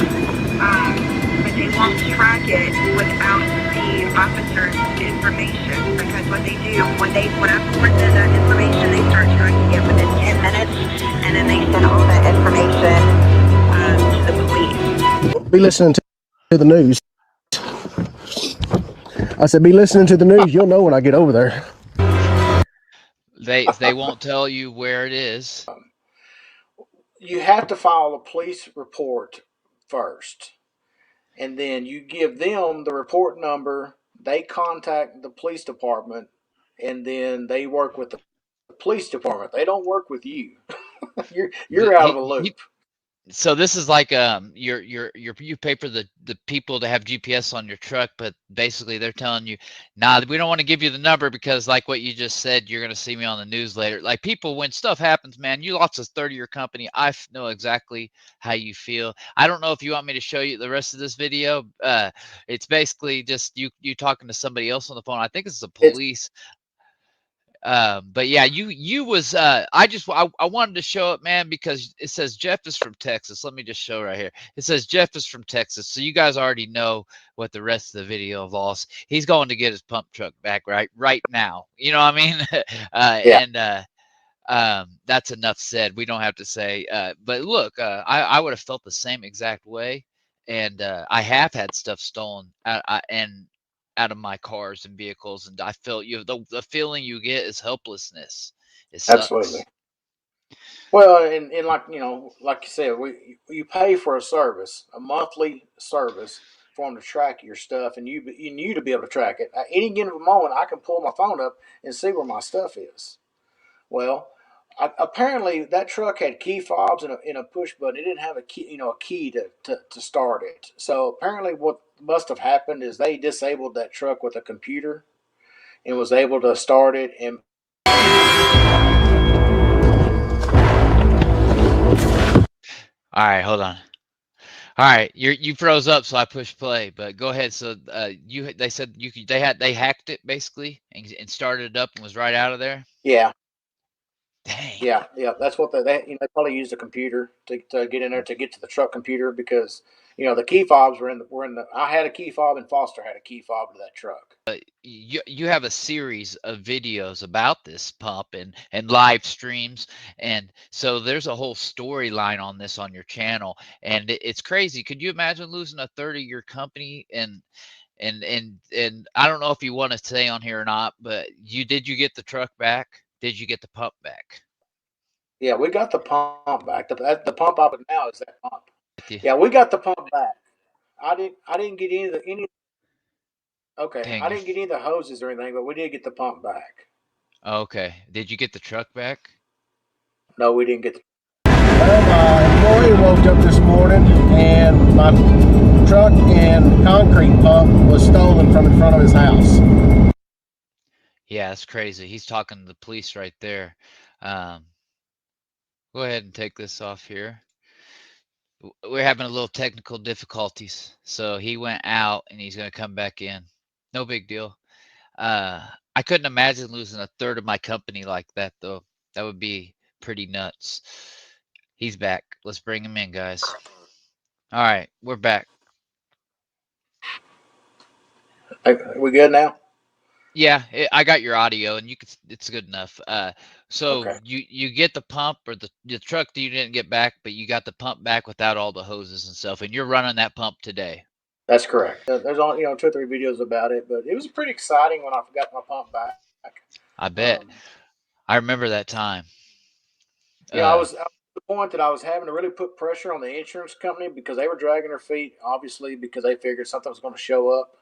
But they won't track it without the officer's information, because what they do when I forward them that information, they start tracking it within 10 minutes, and then they send all that information to the police. Be listening to the news. I said, be listening to the news. You'll know when I get over there. They won't tell you where it is. You have to file a police report first, and then you give them the report number. They contact the police department, and then they work with the police department. They don't work with you. you're out of the loop. So this is like you pay for the people to have GPS on your truck, but basically they're telling you, nah, we don't want to give you the number because like what you just said, you're gonna see me on the news later. Like people, when stuff happens, man, you lost a 30-year company. I know exactly how you feel. I don't know if you want me to show you the rest of this video. It's basically just you talking to somebody else on the phone. I think it's the police. But yeah, you was I wanted to show it, man, because it says Jeff is from Texas. Let me just show right here. It says Jeff is from Texas, so you guys already know what the rest of the video involves. He's going to get his pump truck back right now. You know what I mean? Yeah. And that's enough said. We don't have to say. But look, I would have felt the same exact way, and I have had stuff stolen, and out of my cars and vehicles, and I felt the feeling you get is helplessness. It sucks. Absolutely. Well, and like like you said, you pay for a service, a monthly service for them to track your stuff, and you to be able to track it. At any given moment, I can pull my phone up and see where my stuff is. Well, apparently that truck had key fobs and a push button. It didn't have a key, a key to start it. So apparently, what must have happened is they disabled that truck with a computer and was able to start it. And All right, hold on. All right, you froze up, so I pushed play. But go ahead. So they said they hacked it basically and started it up and was right out of there. yeah. Dang. Yeah. That's what they probably used a computer to get in there to get to the truck computer, because the key fobs were in the. I had a key fob and Foster had a key fob to that truck. You have a series of videos about this pump and live streams, and so there's a whole storyline on this on your channel, and it's crazy. Could you imagine losing a 30-year company? And I don't know if you want to say on here or not, but did you get the truck back? Did you get the pump back? Yeah, we got the pump back. The pump up now is that pump. Yeah, we got the pump back. I didn't get any. Okay, Dang. I didn't get any of the hoses or anything, but we did get the pump back. Okay. Did you get the truck back? No, we didn't get the. Well, my employee woke up this morning and my truck and concrete pump was stolen from in front of his house. Yeah, that's crazy. He's talking to the police right there. Go ahead and take this off here. We're having a little technical difficulties, so he went out and he's going to come back in. No big deal. I couldn't imagine losing a third of my company like that, though. That would be pretty nuts. He's back. Let's bring him in, guys. All right, we're back. We good now? Yeah, I got your audio, and it's good enough. So Okay. you get the pump or the truck that you didn't get back, but you got the pump back without all the hoses and stuff, and you're running that pump today. That's correct. There's only 2 or 3 videos about it, but it was pretty exciting when I got my pump back. I bet. I remember that time. I was at the point that I was having to really put pressure on the insurance company because they were dragging their feet, obviously, because they figured something was going to show up.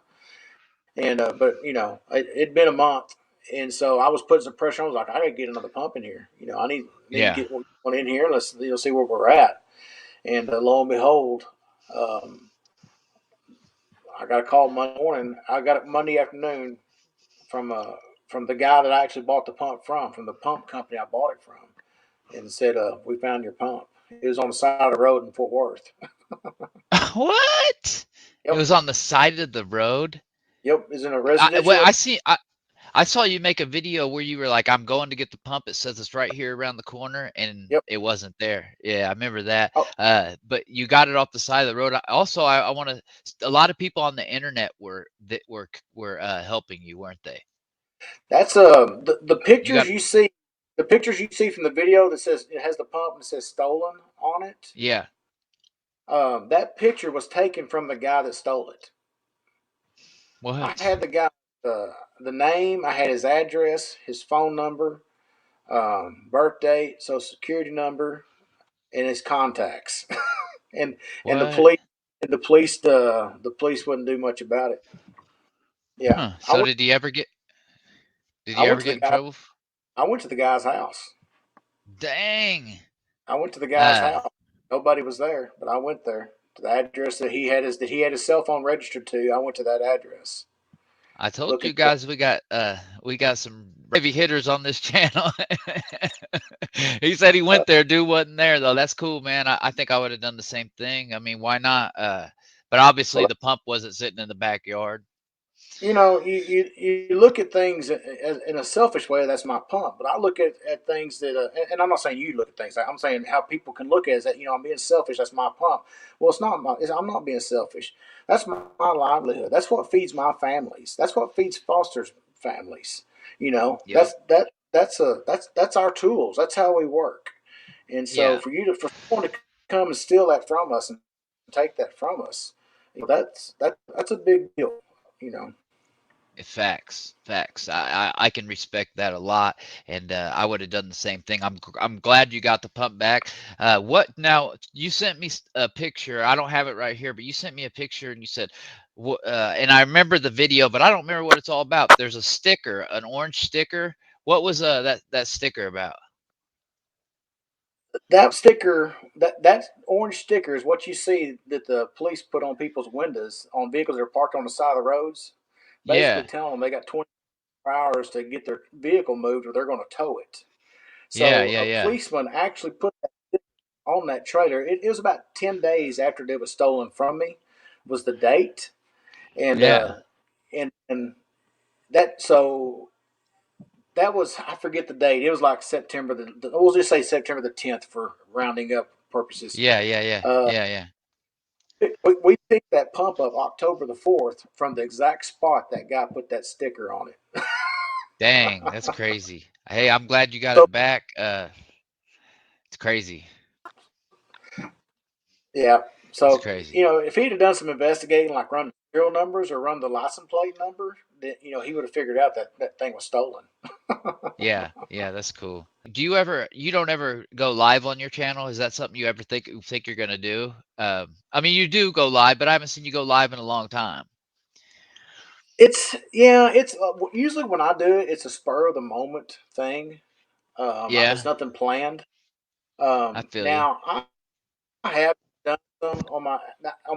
And but it'd been a month, and so I was putting some pressure on. I was like, I got to get another pump in here. I need to Yeah. get one in here. Let's see where we're at. And lo and behold, um, I got a call Monday morning. I got it Monday afternoon from from the guy that I actually bought the pump from the pump company I bought it from, and said, "We found your pump. It was on the side of the road in Fort Worth." What? It Yep, was on the side of the road. yep. It's in a I residential. well, I saw you make a video where you were like, "I'm going to get the pump. It says it's right here around the corner," and Yep. it wasn't there. Yeah, I remember that. Oh, But you got it off the side of the road. I want to. A lot of people on the internet were helping you, weren't they? that's the You pictures got you see. The pictures you see from the video that says it has the pump and it says stolen on it. yeah. That picture was taken from the guy that stole it. I What? had the guy the name, I had his address, his phone number, birth date, social security number, and his contacts. and and the What? police the police wouldn't do much about it. Yeah, Huh. So did I you went ever to the get in guy. trouble? I went to the guy's house. Dang. I went to the guy's Uh, house. Nobody was there, but I went there to the address that he had his cell phone registered to. I went to that address. I told Looking you for guys we got some heavy hitters on this channel. He said he went there, dude wasn't there though. That's cool, man. I think I would have done the same thing. I mean, why not? But obviously well, the pump wasn't sitting in the backyard. you look at things in a selfish way. That's my pump, but I look at things that, and I'm not saying you look at things. I'm saying how people can look at it is that I'm being selfish. That's my pump. Well, it's not I'm not being selfish. That's my livelihood. That's what feeds my families. That's what feeds Foster's families. Yep. That's our tools. That's how we work. And so Yeah. for someone to come and steal that from us and take that from us, that's a big deal. You know. Facts, facts. I can respect that a lot, and I would have done the same thing. I'm glad you got the pump back. What now? You sent me a picture. I don't have it right here, but you sent me a picture, and you said, and I remember the video, but I don't remember what it's all about. There's a sticker, an orange sticker. What was that sticker about? That sticker, that orange sticker is what you see that the police put on people's windows on vehicles that are parked on the side of the roads, basically Yeah, telling them they got 24 hours to get their vehicle moved or they're going to tow it. yeah, So yeah, a yeah, policeman actually put that on that trailer. It was about 10 days after it was stolen from me, was the date, and yeah, and that so that was, I forget the date. It was like September we'll just say September the 10th for rounding up purposes. yeah, yeah, yeah, Uh, yeah, yeah. we picked that pump up October the 4th from the exact spot that guy put that sticker on it. Dang, that's crazy. Hey, I'm glad you got So it back. It's crazy. yeah, It's so crazy. if he'd have done some investigating, like run serial numbers or run the license plate number, then he would have figured out that that thing was stolen. Yeah, yeah, that's cool. You don't ever go live on your channel? Is that something you ever think you're gonna do? I mean, you do go live, but I haven't seen you go live in a long time. It's usually when I do it, it's a spur of the moment thing. It's Yeah, nothing planned. I feel you. Now I have done some on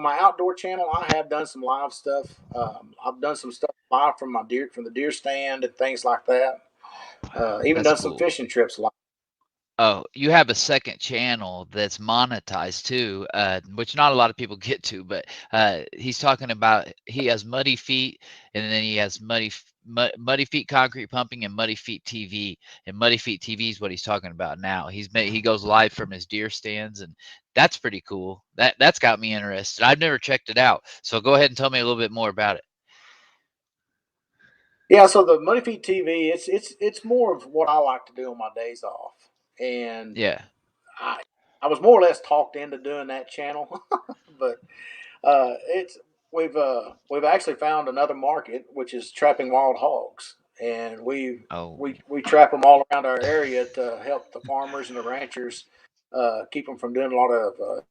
my outdoor channel. I have done some live stuff. I've done some stuff live from the deer stand and things like that. Wow, Even that's done some cool. fishing trips live. Oh, you have a second channel that's monetized too, which not a lot of people get to, but he's talking about he has Muddy Feet and then he has Muddy Feet Concrete Pumping and Muddy Feet TV. And Muddy Feet TV is what he's talking about now. He goes live from his deer stands and that's pretty cool. That's got me interested. I've never checked it out. So go ahead and tell me a little bit more about it. Yeah, so the Money Feet TV, it's more of what I like to do on my days off, and Yeah. I I was more or less talked into doing that channel, but it's we've actually found another market, which is trapping wild hogs, and Oh, we trap them all around our area to help the farmers and the ranchers keep them from doing a lot of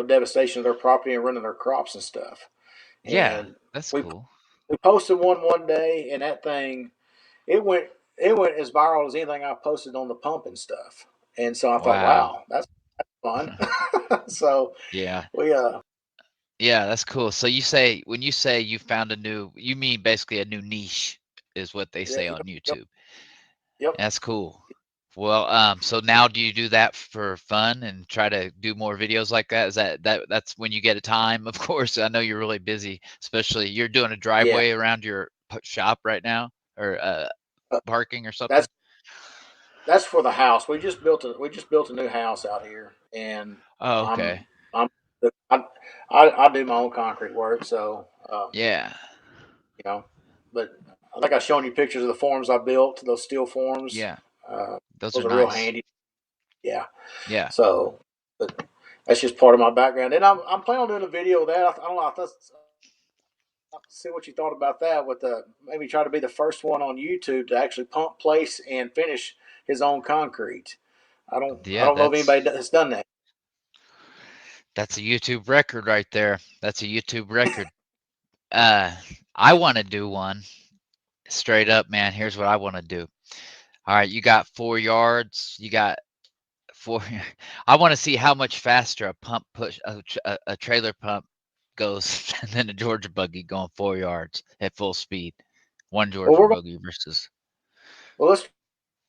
devastation of their property and running their crops and stuff. yeah, And that's we cool. we posted one day, and that thing it went as viral as anything I posted on the pump and stuff. And so I thought, Wow. wow, that's fun. So Yeah. we Yeah, that's cool. So you say when you say you found a new, you mean basically a new niche is what they yeah, say on yep, YouTube. yep. That's cool. Well, so now do you do that for fun and try to do more videos like that? Is that's when you get a time? Of course, I know you're really busy, especially you're doing a Yeah, driveway around your shop right now or uh, parking or something. that's for the house. We just built a new house out here, and Oh, I'm okay. I'm I do my own concrete work, so Yeah. you know. But I think I've shown you pictures of the forms I built. Those steel forms, Yeah. uh, Those are those are real nice. handy. Yeah. Yeah. So, but that's just part of my background. And I'm planning on doing a video of that. I don't know. I thought, see what you thought about that. With the maybe try to be the first one on YouTube to actually pump, place, and finish his own concrete. I Yeah, don't know if anybody has done that. that's a YouTube record right there. That's a YouTube record. Uh, I want to do one straight up, man. Here's what I want to do. All right, you got 4 yards. You got four. I want to see how much faster a pump push a trailer pump goes than a Georgia buggy going 4 yards at full speed. One Well, Georgia buggy versus. let's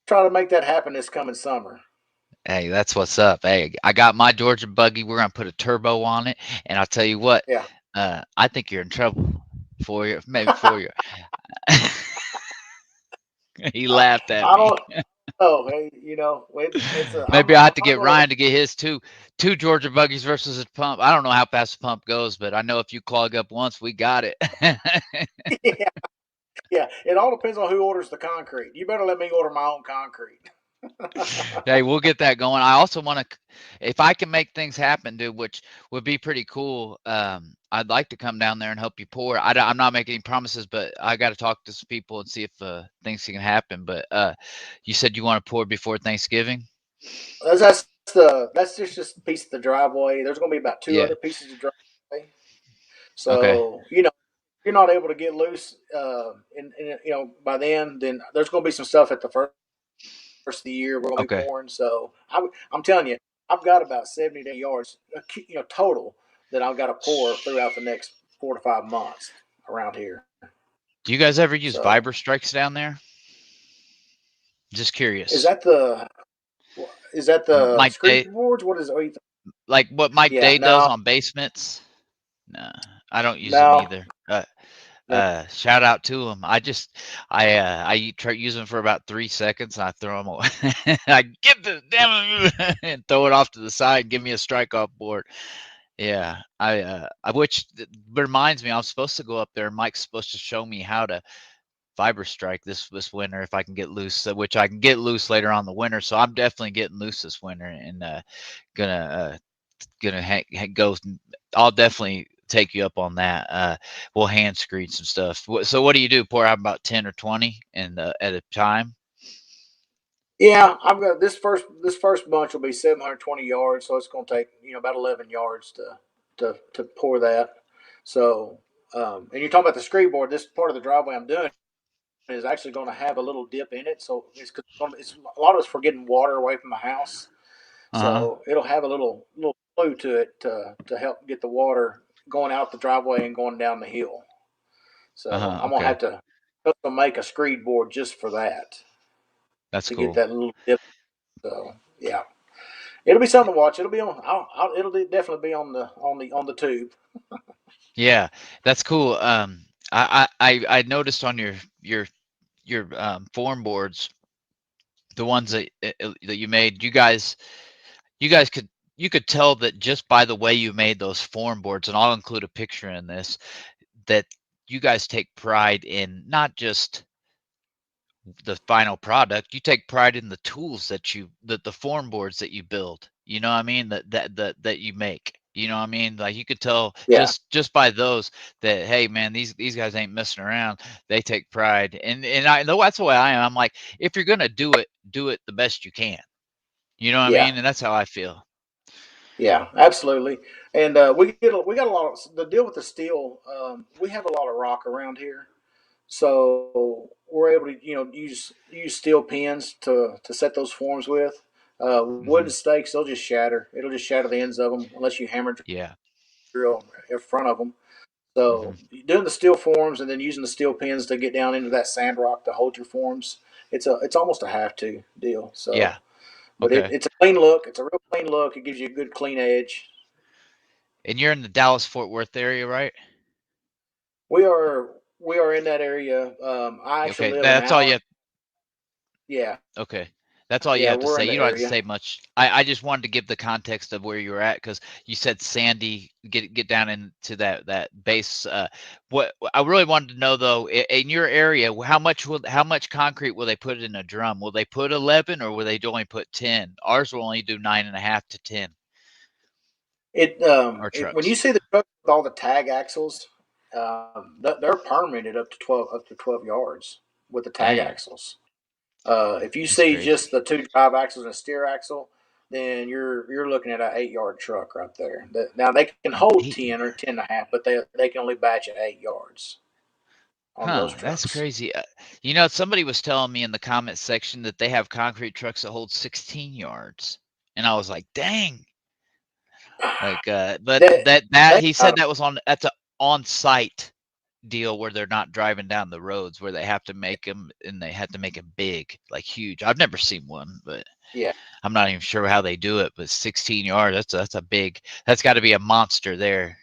try to make that happen this coming summer. Hey, that's what's up. Hey, I got my Georgia buggy. We're gonna put a turbo on it, and I'll tell you what. Yeah. I think you're in trouble. 4 year, maybe 4 year. He laughed at I me. don't. Oh, hey, it's a. Maybe I have to I'm get gonna. Ryan to get his two Georgia buggies versus a pump. I don't know how fast the pump goes, but I know if you clog up once, we got it. Yeah, yeah. It all depends on who orders the concrete. You better let me order my own concrete. Hey, we'll get that going. I also want to, if I can make things happen, dude, which would be pretty cool. I'd like to come down there and help you pour. I'm not making any promises, but I got to talk to some people and see if things can happen. But you said you want to pour before Thanksgiving? That's just a piece of the driveway. There's going to be about two Yeah. other pieces of driveway. Okay. So if you're not able to get loose, by then there's going to be some stuff at the first of the year we're going to be Okay. pouring. So I'm telling you, I've got about 70 to 80 yards, total that I've got to pour throughout the next 4 to 5 months around here. Do you guys ever use So Vibra strikes down there? Just is curious. that the Mike screen Day, boards? What is it? like what Mike Yeah, Day does on basements? No, I don't use them no, either. no. Shout out to him. I try use them for about 3 seconds and I throw them away. I get the damn and throw it off to the side and give me a strike off board. Yeah, which reminds me, I'm supposed to go up there. Mike's supposed to show me how to fiber strike this winter if I can get loose, which I can get loose later on the winter. So I'm definitely getting loose this winter and gonna go. I'll definitely take you up on that. We'll hand screen some stuff. So what do you do? Pour out about 10 or 20 and at a time? Yeah, I've got this first bunch will be 720 yards, so it's going to take about 11 yards to pour that. So, and you're talking about the screen board. This part of the driveway I'm doing is actually going to have a little dip in it, so it's a lot of it's for getting water away from the house. Uh-huh. So it'll have a little flue to it to help get the water going out the driveway and going down the hill. So Uh-huh. I'm gonna Okay. have to custom make a screed board just for that That's to get cool. that little dip. So yeah, it'll be something to watch. It'll be on. It'll definitely be on the tube. Yeah, that's cool. I noticed on your form boards, the ones that you made, you guys could tell that just by the way you made those form boards, and I'll include a picture in this, that you guys take pride in not just the final product. You take pride in the tools the form boards that you build. You know what I mean? That you make. You know what I mean? Like you could tell Yeah, just by those that, hey man, these guys ain't messing around. They take pride, and I know that's the way I am. I'm like, if you're gonna do it the best you can. You know what I yeah, mean? And that's how I feel. Yeah, absolutely. And we got a lot of the deal with the steel. We have a lot of rock around here, so we're able to use steel pins to set those forms with. Wooden Hmm. stakes, they'll just shatter. It'll just shatter the ends of them unless you hammer Yeah. drill in front of them. Hmm. So doing the steel forms and then using the steel pins to get down into that sand rock to hold your forms, it's almost a have to deal. So, Yeah. but Okay. it's a clean look. It's a real clean look. It gives you a good clean edge. And you're in the Dallas Fort Worth area, right? We are in that area. I actually Okay. live an That's all you hour. have. Yeah, Okay. That's all you yeah, have to we're say. in the You don't have to area. say much. I just wanted to give the context of where you were at because you said Sandy, get down into that base. What I really wanted to know though, in your area, how much concrete will they put in a drum? Will they put 11 or will they only put 10? Ours will only do 9.5 to 10. Our When you trucks. see the truck with all the tag axles, they're permitted up to 12 yards with the tag Dang, axles. If you that's see crazy. just the two drive axles and a steer axle, then you're looking at an 8 yard truck right there. Now they can An hold eight 10 or yard. 10.5, but they can only batch at 8 yards on those Huh, that's trucks. crazy. You know, somebody was telling me in the comment section that they have concrete trucks that hold 16 yards. And I was like, dang. Like, but That that they he got said that was that's a on-site deal where they're not driving down the roads where they have to make them and they have to make them big, like huge. I've never seen one, but yeah, I'm not even sure how they do it. But 16 yards, that's a big. That's got to be a monster there.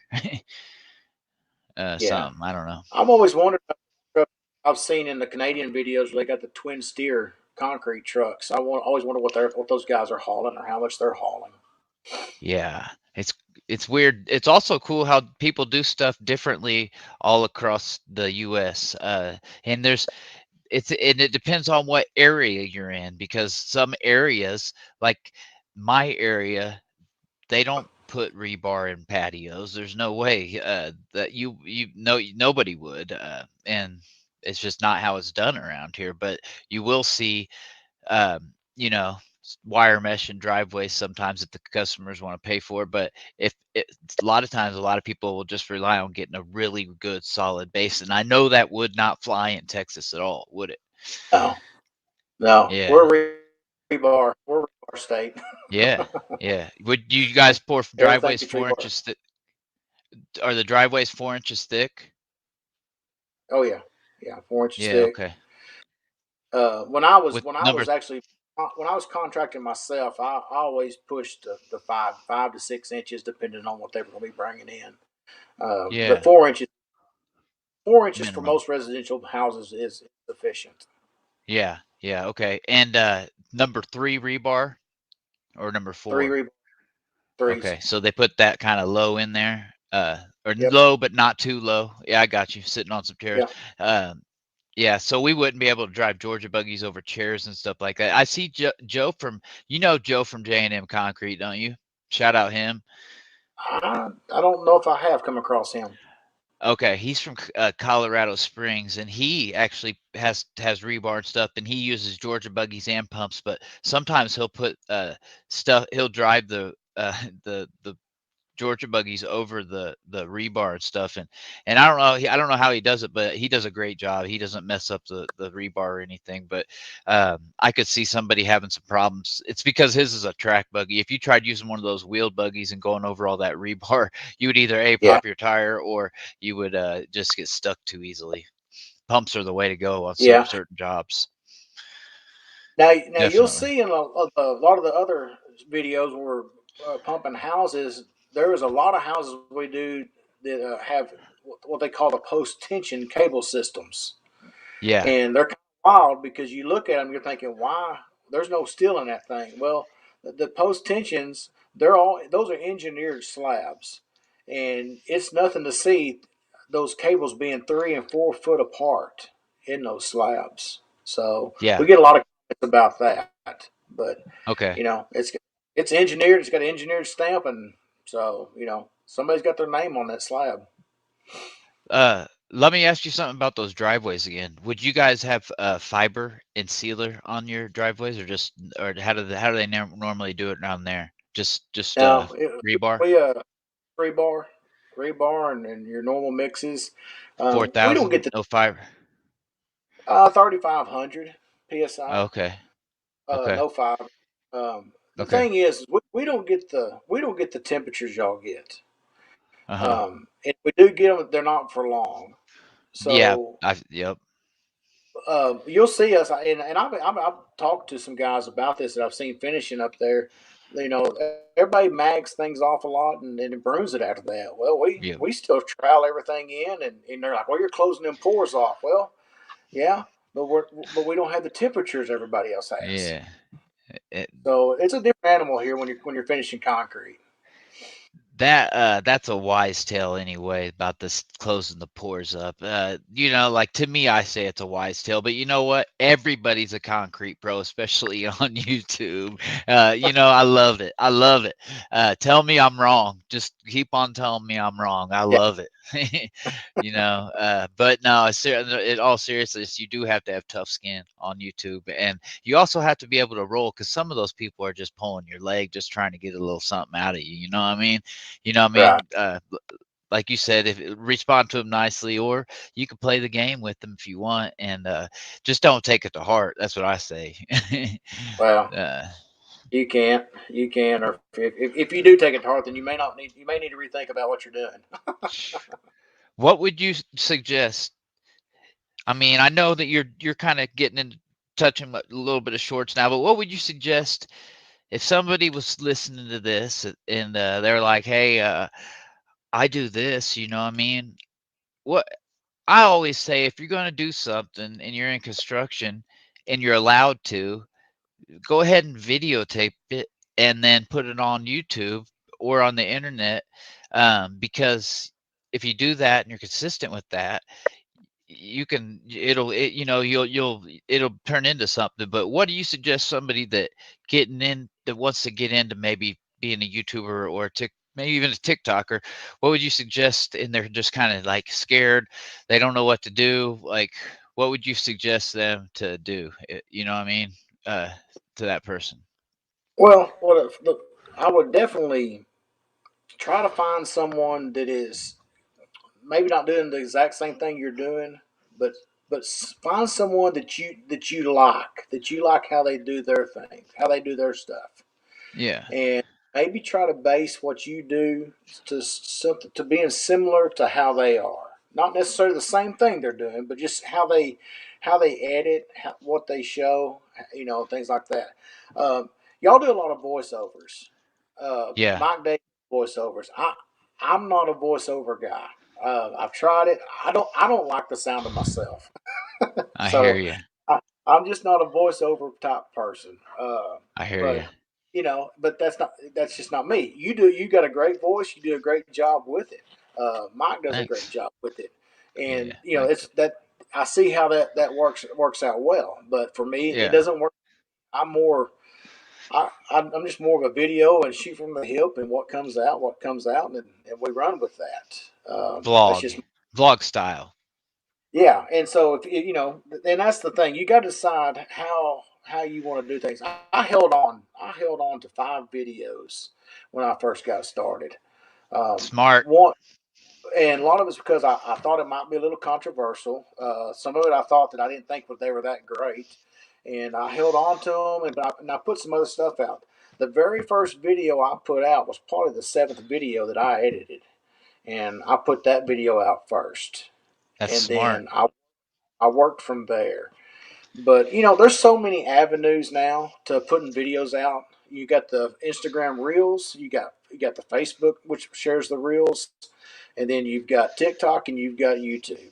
yeah. Something I don't know. I'm always wondering about the truck I've seen in the Canadian videos where they got the twin steer concrete trucks. Always wonder what those guys are hauling or how much they're hauling. Yeah, it's weird. It's also cool how people do stuff differently all across the U.S. And it depends on what area you're in because some areas, like my area, they don't put rebar in patios. There's no way that you know nobody would, and it's just not how it's done around here. But you will see you know, wire mesh and driveways sometimes if the customers want to pay for it. But if it, a lot of times, a lot of people will just rely on getting a really good solid base. And I know that would not fly in Texas at all, would it? No, no, Yeah. we're rebar state. Yeah. Yeah. Would you guys pour driveways Everything's four rebar. inches thick? Are the driveways 4 inches thick? Oh yeah, yeah, 4 inches Yeah. thick. Okay. With When I number, was actually when I was contracting myself, I always pushed the 5 to 6 inches depending on what they were going to be bringing in. But yeah, 4 inches for minimum. most residential houses is sufficient. Yeah. Yeah. Okay. And number three rebar or number Three four? rebar threes. Okay, so they put that kind of low in there, or Yep. low but not too low. Yeah, I got you sitting on some chairs. Yeah. Um, yeah, so we wouldn't be able to drive Georgia buggies over chairs and stuff like that. I see Joe from Joe from J&M Concrete, don't you? Shout out him. I don't know if I have come across him. Okay, he's from Colorado Springs, and he actually has rebar and stuff, and he uses Georgia buggies and pumps. But sometimes he'll put stuff. He'll drive the the Georgia buggies over the rebar and stuff, and I don't know I don't know how he does it, but he does a great job. He doesn't mess up the rebar or anything. But I could see somebody having some problems. It's because his is a track buggy. If you tried using one of those wheeled buggies and going over all that rebar, you would either Yeah. pop your tire or you would just get stuck too easily. Pumps are the way to go on Yeah. certain jobs. Now you'll Definitely. see in a lot of the other videos where we're pumping houses. There is a lot of houses we do that have what they call the post tension cable systems, Yeah. and they're kind of wild because you look at them, you're thinking, why? There's no steel in that thing. Well, the post tensions, those are engineered slabs, and it's nothing to see those cables being 3 and 4 foot apart in those slabs. So we Yeah. get a lot of comments about that, but Okay. you know, it's engineered. It's got an engineered stamp, and so somebody's got their name on that slab. Let me ask you something about those driveways again. Would you guys have fiber and sealer on your driveways, or just, or how do they normally do it down there? Just No, rebar. we rebar, rebar, and your normal mixes. We don't get 4,000, the no fiber. 3,500 psi. Okay. Okay. No fiber. The Okay. thing is, we don't get the temperatures y'all get. Uh-huh. If we do get them, they're not for long. Yeah. So Yep. you'll see us, and I've talked to some guys about this that I've seen finishing up there. You know, everybody mags things off a lot and it burns it after that. Well, we Yep. we still trowel everything in, and they're like, "Well, you're closing them pores off." Well, yeah, but we don't have the temperatures everybody else has. Yeah. It, So it's a different animal here when you're finishing concrete. that's a wise tale anyway about this closing the pores up. Like to me, I say it's a wise tale, but you know what? Everybody's a concrete pro, especially on YouTube. I love it. I love it. Tell me I'm wrong. Just keep on telling me I'm wrong. I Yeah, love it. But no, in all seriousness, you do have to have tough skin on YouTube, and you also have to be able to roll because some of those people are just pulling your leg, just trying to get a little something out of you. You know what I mean? right. Like you said, if respond to them nicely, or you can play the game with them if you want, and just don't take it to heart. That's what I say. Well, uh, you can, or if you do take it to heart, then you may need to rethink about what you're doing. what would you suggest? I mean, I know that you're kind of getting into touching a little bit of shorts now, but what would you suggest if somebody was listening to this and they're like, "Hey, I do this," you know what I mean? What I always say, if you're going to do something and you're in construction and you're allowed to, go ahead and videotape it and then put it on YouTube or on the internet. Because if you do that and you're consistent with that, you can it'll turn into something. But what do you suggest somebody that wants to get into maybe being a YouTuber or maybe even a TikToker? What would you suggest? And they're just kind of like scared, they don't know what to do. Like, what would you suggest them to do? You know what I mean? uh to that person. Well, look, I would definitely try to find someone that is maybe not doing the exact same thing you're doing, but find someone that you like how they do their thing, how they do their stuff, Yeah. and maybe try to base what you do to something to being similar to how they are. Not necessarily the same thing they're doing, but just how they edit, what they show, things like that. Y'all do a lot of voiceovers. Yeah. Mike Davis voiceovers. I'm not a voiceover guy. I've tried it. I don't like the sound of myself. I hear So you. I'm just not a voiceover type person. I hear you. But that's just not me. You got a great voice. You do a great job with it. Mike does a great Thanks. job with it, and Yeah, thanks. it's that I see how that works out well. But for me, it Yeah. doesn't work. I'm more. I'm just more of a video and shoot from the hip, and what comes out, and we run with that. That's Vlog. just Vlog style. yeah. And so if and that's the thing, you got to decide how you want to do things. I held on to 5 videos when I first got started. Smart. One, and a lot of it's because I thought it might be a little controversial. Some of it I thought that I didn't think that they were that great, and I held on to them, and I put some other stuff out. The very first video I put out was probably the 7th video that I edited, and I put that video out first, That's and smart. then I worked from there. But there's so many avenues now to putting videos out. You got the Instagram Reels, you got the Facebook, which shares the Reels, and then you've got TikTok and you've got YouTube.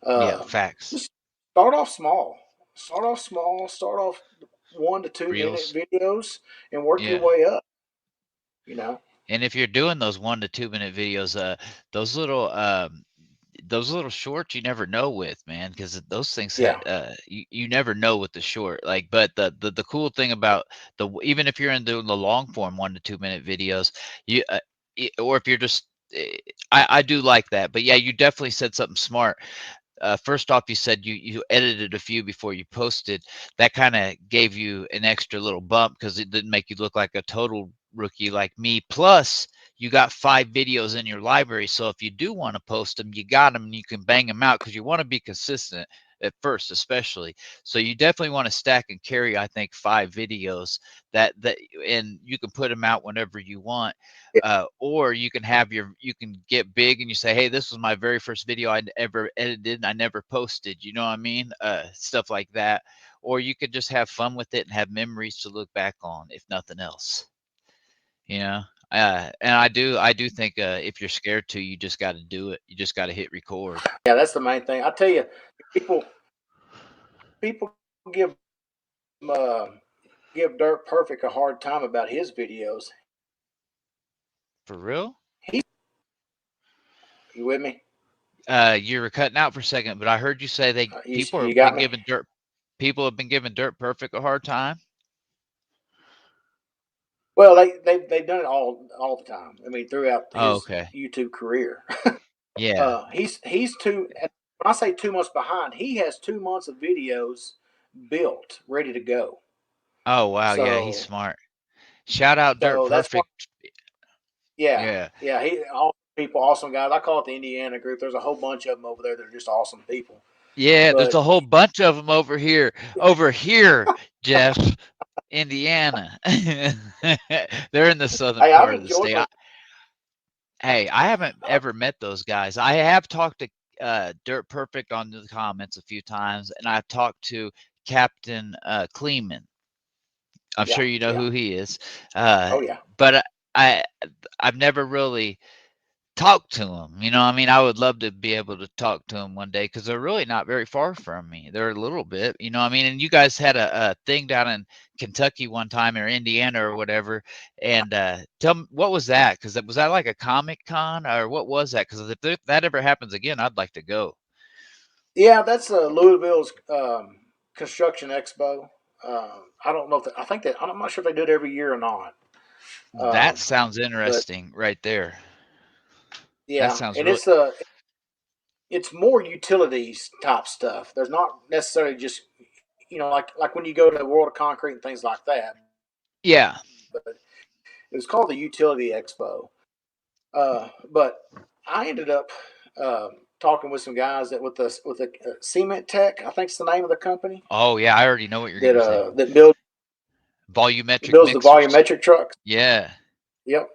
Yeah, Um, facts. just start off small. Start off small. Start off 1 to 2 minute Reels. videos and work your Yeah. way up. You know. And if you're doing those 1 to 2 minute videos, those little those little shorts, you never know with, man, because those things Yeah. you never know with the short. Like, but the cool thing about even if you're in doing the long form 1 to 2 minute videos, you or if you're just I do like that. But yeah, you definitely said something smart. First off, you said you edited a few before you posted. That kind of gave you an extra little bump because it didn't make you look like a total rookie like me. Plus, you got 5 videos in your library. So if you do want to post them, you got them and you can bang them out because you want to be consistent at first, especially. So you definitely want to stack and carry, I think, 5 videos and you can put them out whenever you want. Or you can you can get big and you say, hey, this was my very first video I ever edited and I never posted. You know what I mean? Stuff like that. Or you could just have fun with it and have memories to look back on, if nothing else. You know, and I do think if you're scared to, you just got to do it. You just got to hit record. Yeah, that's the main thing. I tell you, people give uh, give Dirt Perfect a hard time about his videos. For real? You with me? You were cutting out for a second, but I heard you say people You have got been me? giving Dirt Perfect a hard time. Well, they've done it all the time. I mean, throughout Oh, his okay. YouTube career. Yeah. He's two. When I say 2 months behind, he has 2 months of videos built, ready to go. Oh, wow. Yeah, he's So smart. Shout out Dirt that's why. Perfect. Yeah, Yeah. yeah. All people, awesome guys. I call it the Indiana group. There's a whole bunch of them over there that are just awesome people. Yeah, there's a But whole bunch of them over here. Over here, Jeff, Indiana. They're in the southern hey, I've part of the enjoyed state. those. Hey, I haven't ever met those guys. I have talked to Dirt Perfect on the comments a few times, and I've talked to Captain Kleeman. I'm Yeah, sure you know yeah. who he is. Oh yeah. But I've never really talk to them. You know, I mean, I would love to be able to talk to them one day because they're really not very far from me. They're a little bit, you know, I mean, and you guys had a thing down in Kentucky one time or Indiana or whatever. And tell me, what was that? Because was that like a Comic Con or what was that? Because if that ever happens again, I'd like to go. Yeah, that's Louisville's construction expo. I don't know if I think that I'm not sure if they do it every year or not. That Um, sounds but interesting right there. That yeah, sounds and really, it's more utilities type stuff. There's not necessarily just like when you go to the World of Concrete and things like that. yeah. But it was called the Utility Expo. But I ended up talking with some guys that with the Cement Tech, I think it's the name of the company Oh, yeah. I already know what you're going to say. that Volumetric builds the mixers. volumetric trucks. Yeah. Yep.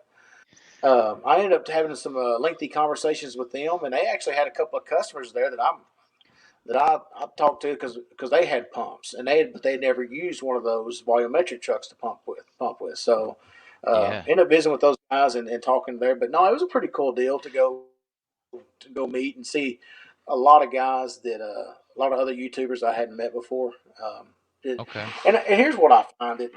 I ended up having some lengthy conversations with them, and they actually had a couple of customers there that I talked to because they had pumps and they never used one of those volumetric trucks to pump with. So Yeah. ended up visiting with those guys and talking there. But no, it was a pretty cool deal to go meet and see a lot of guys that a lot of other YouTubers I hadn't met before. Okay. And here's what I find that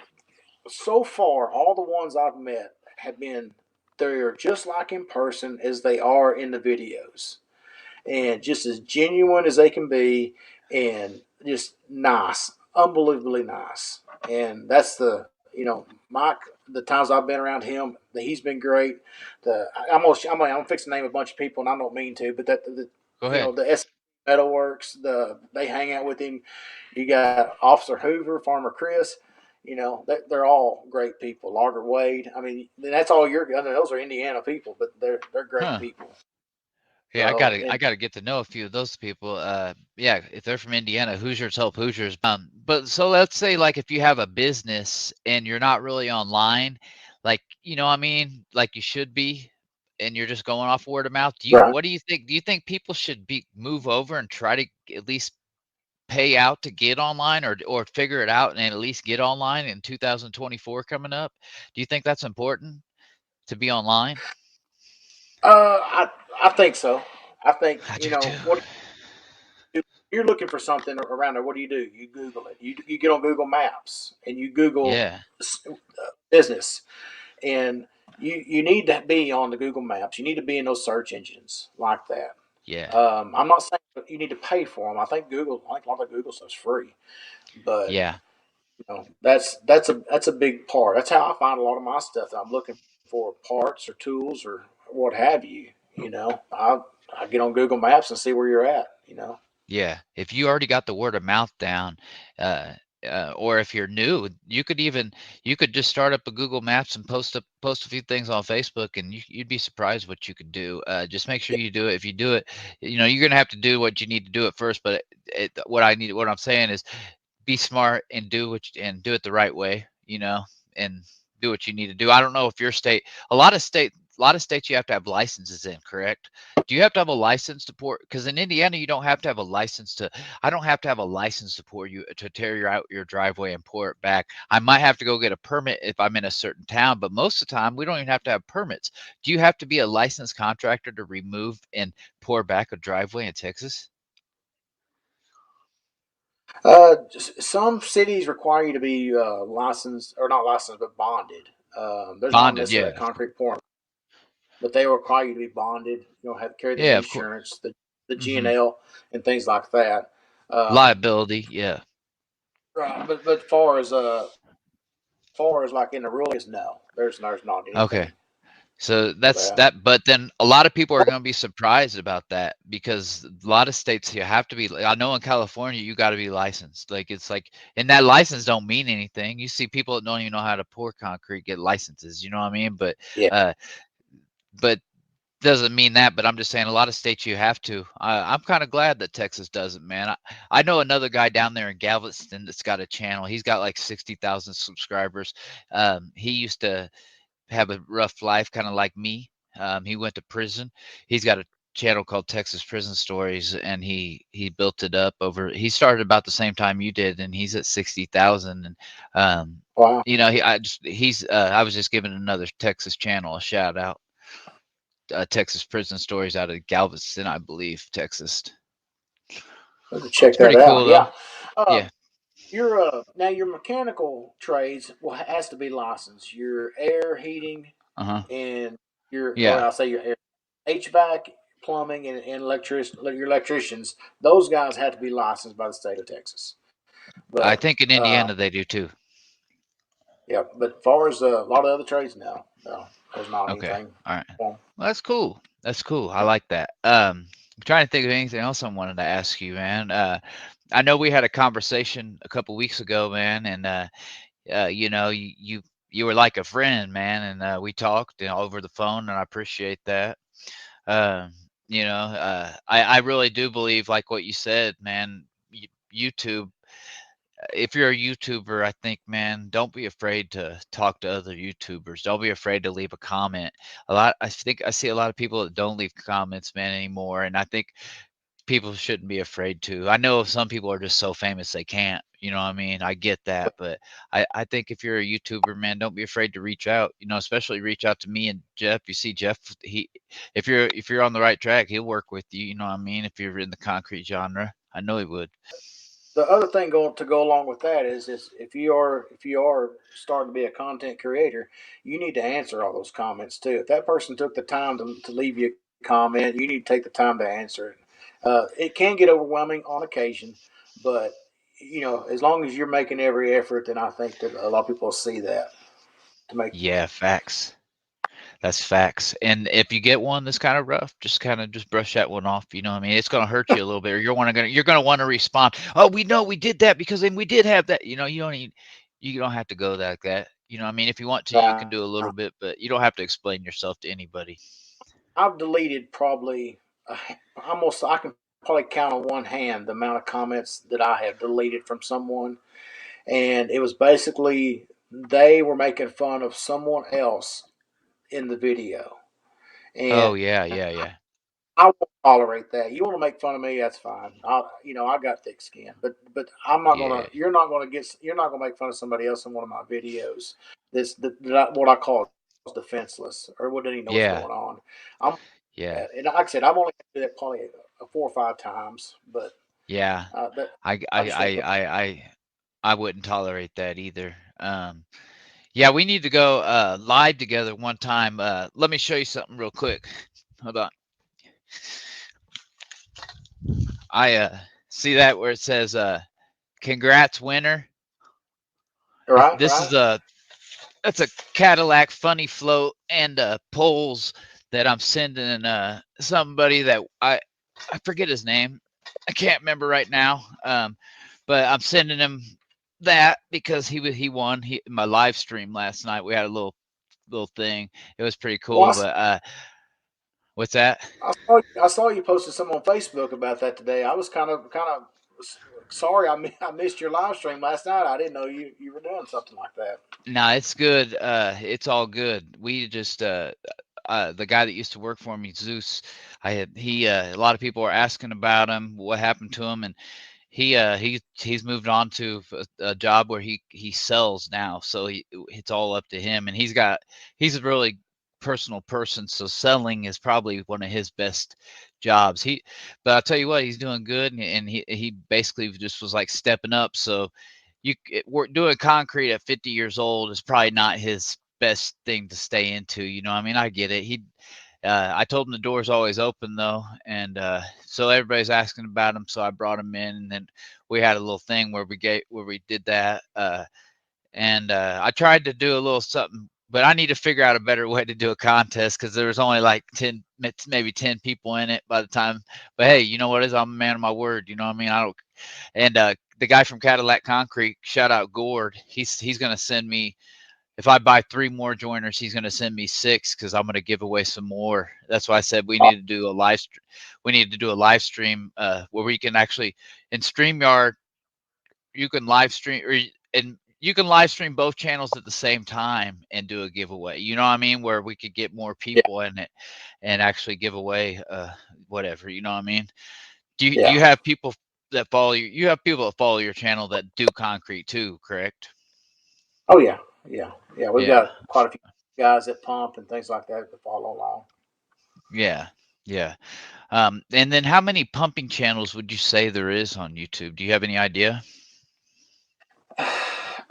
so far all the ones I've met have been they're just like in person as they are in the videos and just as genuine as they can be, and just nice, unbelievably nice. And that's Mike. The times I've been around him, he's been great. I'm fixing to name a bunch of people, and I don't mean to, but Go ahead. the S Metalworks, they hang out with him. You got Officer Hoover, Farmer Chris. They're all great people. Logger Wade. I mean, that's all those are Indiana people, but they're great Huh. people. Yeah, So, I and gotta get to know a few of those people. Yeah, if they're from Indiana, Hoosiers help Hoosiers. But so let's say like if you have a business and you're not really online, like I mean, like you should be, and you're just going off word of mouth. right. What do you think? Do you think people should move over and try to at least pay out to get online, or figure it out and at least get online in 2024 coming up? Do you think that's important to be online? I think so. I think I do too. what you're looking for something around there. What do? You Google it. You get on Google Maps and you Google Yeah, business, and you need to be on the Google Maps. You need to be in those search engines like that. yeah, I'm not saying that you need to pay for them. I think a lot of Google stuff's free, but yeah. that's a big part. That's how I find a lot of my stuff that I'm looking for parts or tools or what have you. I get on Google Maps and see where you're at. Yeah, if you already got the word of mouth down, uh, or if you're new, you could just start up a Google Maps and post a few things on Facebook, and you'd be surprised what you could do. Just make sure you do it. If you do it, you're gonna have to do what you need to do at first. But what I'm saying is, be smart and and do it the right way. And do what you need to do. I don't know if your state, a lot of states you have to have licenses in, correct? Do you have to have a license to pour? Because in Indiana, you don't have to have a license to. I don't have to have a license to tear out your driveway and pour it back. I might have to go get a permit if I'm in a certain town, but most of the time we don't even have to have permits. Do you have to be a licensed contractor to remove and pour back a driveway in Texas? Some cities require you to be licensed, or not licensed, but bonded. There's not Bonded, necessarily yeah, a concrete pouring, but they require you to be bonded. Have carry the yeah, of course. insurance, the Hmm. GNL, and things like that. Um, Liability, yeah. right, but far as like in the rural areas, no, there's not Okay. anything So for that's that. that, but then a lot of people are going to be surprised about that because a lot of states you have to be. I know in California you got to be licensed. Like it's like, and that license don't mean anything. You see people that don't even know how to pour concrete get licenses. You know what I mean? Yeah. Uh, but doesn't mean that. But I'm just saying a lot of states you have to. I'm kind of glad that Texas doesn't, man. I know another guy down there in Galveston that's got a channel. He's got like 60,000 subscribers. He used to have a rough life, kind of like me. He went to prison. He's got a channel called Texas Prison Stories, and he built it up over. He started about the same time you did, and he's at 60,000. And Wow. I was just giving another Texas channel a shout out. Texas Prison Stories out of Galveston, I believe, Texas. Let's It's check that pretty out. cool though. Yeah. Uh, Yeah. your mechanical trades has to be licensed. Your air heating Uh huh. and Yeah. I'll say your air, HVAC, plumbing, and your electricians. Those guys have to be licensed by the state of Texas. I But think in Indiana they do too. yeah, but as far as a lot of other trades, no, there's not Okay. anything. All right. Well, Well, that's cool. That's cool. I yeah. like that. I'm trying to think of anything else I wanted to ask you, man. I know we had a conversation a couple weeks ago, man, and you were like a friend, man, and we talked over the phone, and I appreciate that. Um, I really do believe, like what you said, man. YouTube, if you're a YouTuber, I think, man, don't be afraid to talk to other YouTubers. Don't be afraid to leave a comment. I think I see a lot of people that don't leave comments, man, anymore. And I think people shouldn't be afraid to. I know some people are just so famous they can't, you know what I mean? I get that. But I think if you're a YouTuber, man, don't be afraid to reach out, especially reach out to me and Jeff. You see Jeff, if you're on the right track, he'll work with you, you know what I mean? If you're in the concrete genre, I know he would. The other thing going to go along with that is if you are starting to be a content creator, you need to answer all those comments too. If that person took the time to leave you a comment, you need to take the time to answer it. It can get overwhelming on occasion, but as long as you're making every effort, then I think that a lot of people will see that to make. Yeah, facts. That's facts. And if you get one that's kind of rough, just brush that one off. You know what I mean? It's gonna hurt you a little bit, or you're gonna want to respond. Oh, we know we did that because then we did have that. You don't have to go like that. You know what I mean? If you want to, you can Uh, do a little bit, but you don't have to explain yourself to anybody. I've deleted probably almost I can probably count on one hand the amount of comments that I have deleted from someone, and it was basically they were making fun of someone else in the video, Oh and yeah, yeah, yeah, I won't tolerate that. You want to make fun of me? That's fine. I got thick skin, but I'm not gonna. yeah, You're not gonna make fun of somebody else in one of my videos. What I call defenseless or wouldn't even know what's yeah, going on. I'm yeah, and like I said, I've only had to do that probably 4 or 5 times, but yeah. that I I I just I think I I I wouldn't tolerate that either. Yeah, we need to go live together one time. Let me show you something real quick. Hold on. I see that where it says congrats winner. This right. is that's a Cadillac funny float and poles that I'm sending somebody that I forget his name. I can't remember right now. But I'm sending him that because he won my live stream last night. We had a little thing. It was pretty cool. Well, But what's that? I saw you posted something on Facebook about that today. I was kind of sorry I missed your live stream last night. I didn't know you were doing something like that. No, it's good. It's all good. We just the guy that used to work for me, Zeus. A lot of people are asking about him, what happened to him, and he's moved on to a job where he sells now. So it's all up to him, and he's a really personal person. So selling is probably one of his best jobs. But I'll tell you what, he's doing good, and he basically just was like stepping up. So we're doing concrete at 50 years old is probably not his best thing to stay into. You know, I mean, I get it. I told him the door's always open though, and so everybody's asking about him. So I brought him in, and then we had a little thing where we did that, and I tried to do a little something, but I need to figure out a better way to do a contest because there was only like 10, maybe 10 people in it by the time. But hey, you know what is? I'm a man of my word. You know what I mean? I don't. And the guy from Cadillac Concrete, shout out Gord. He's gonna send me. If I buy 3 more joiners, he's going to send me 6 because I'm going to give away some more. That's why I said we need to do a live. We need to do a live stream where we can actually in StreamYard. You can live stream and you can live stream both channels at the same time and do a giveaway. You know what I mean? Where we could get more Yeah, people in it and actually give away whatever. You know what I mean? Do yeah. you have people that follow you? You have people that follow your channel that do concrete too, correct? Oh yeah, yeah. We've Yeah. got quite a few guys that pump and things like that follow along. Yeah. Yeah. And then how many pumping channels would you say there is on YouTube? Do you have any idea?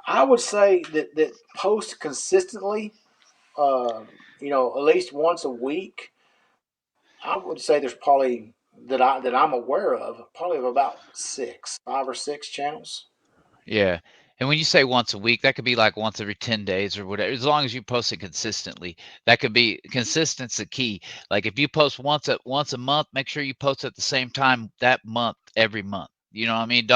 I would say that post consistently, at least once a week. I would say there's probably that I'm aware of probably of about 5 or 6 channels. Yeah. And when you say once a week, that could be like once every 10 days or whatever. As long as you post it consistently, that could be consistency key. Like if you post once a month, make sure you post at the same time that month, every month. You know what I mean?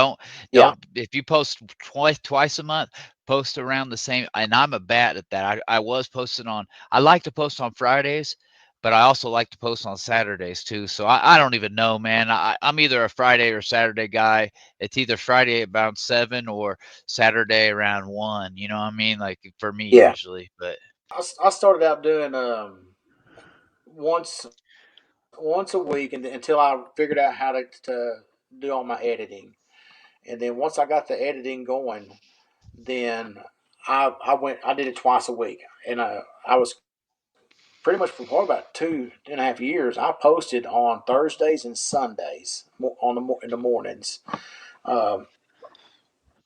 Yeah, Don't if you post twice a month, post around the same. And I'm a bat at that. I was posting on. I like to post on Fridays, but I also like to post on Saturdays too. So I don't even know, man. I'm either a Friday or Saturday guy. It's either Friday about 7 or Saturday around 1. You know what I mean? Like for me yeah. usually, but I started out doing once once a week, and until I figured out how to do all my editing, and then once I got the editing going, then I did it twice a week, and I was pretty much for probably about 2.5 years. I posted on Thursdays and Sundays in the mornings. Um,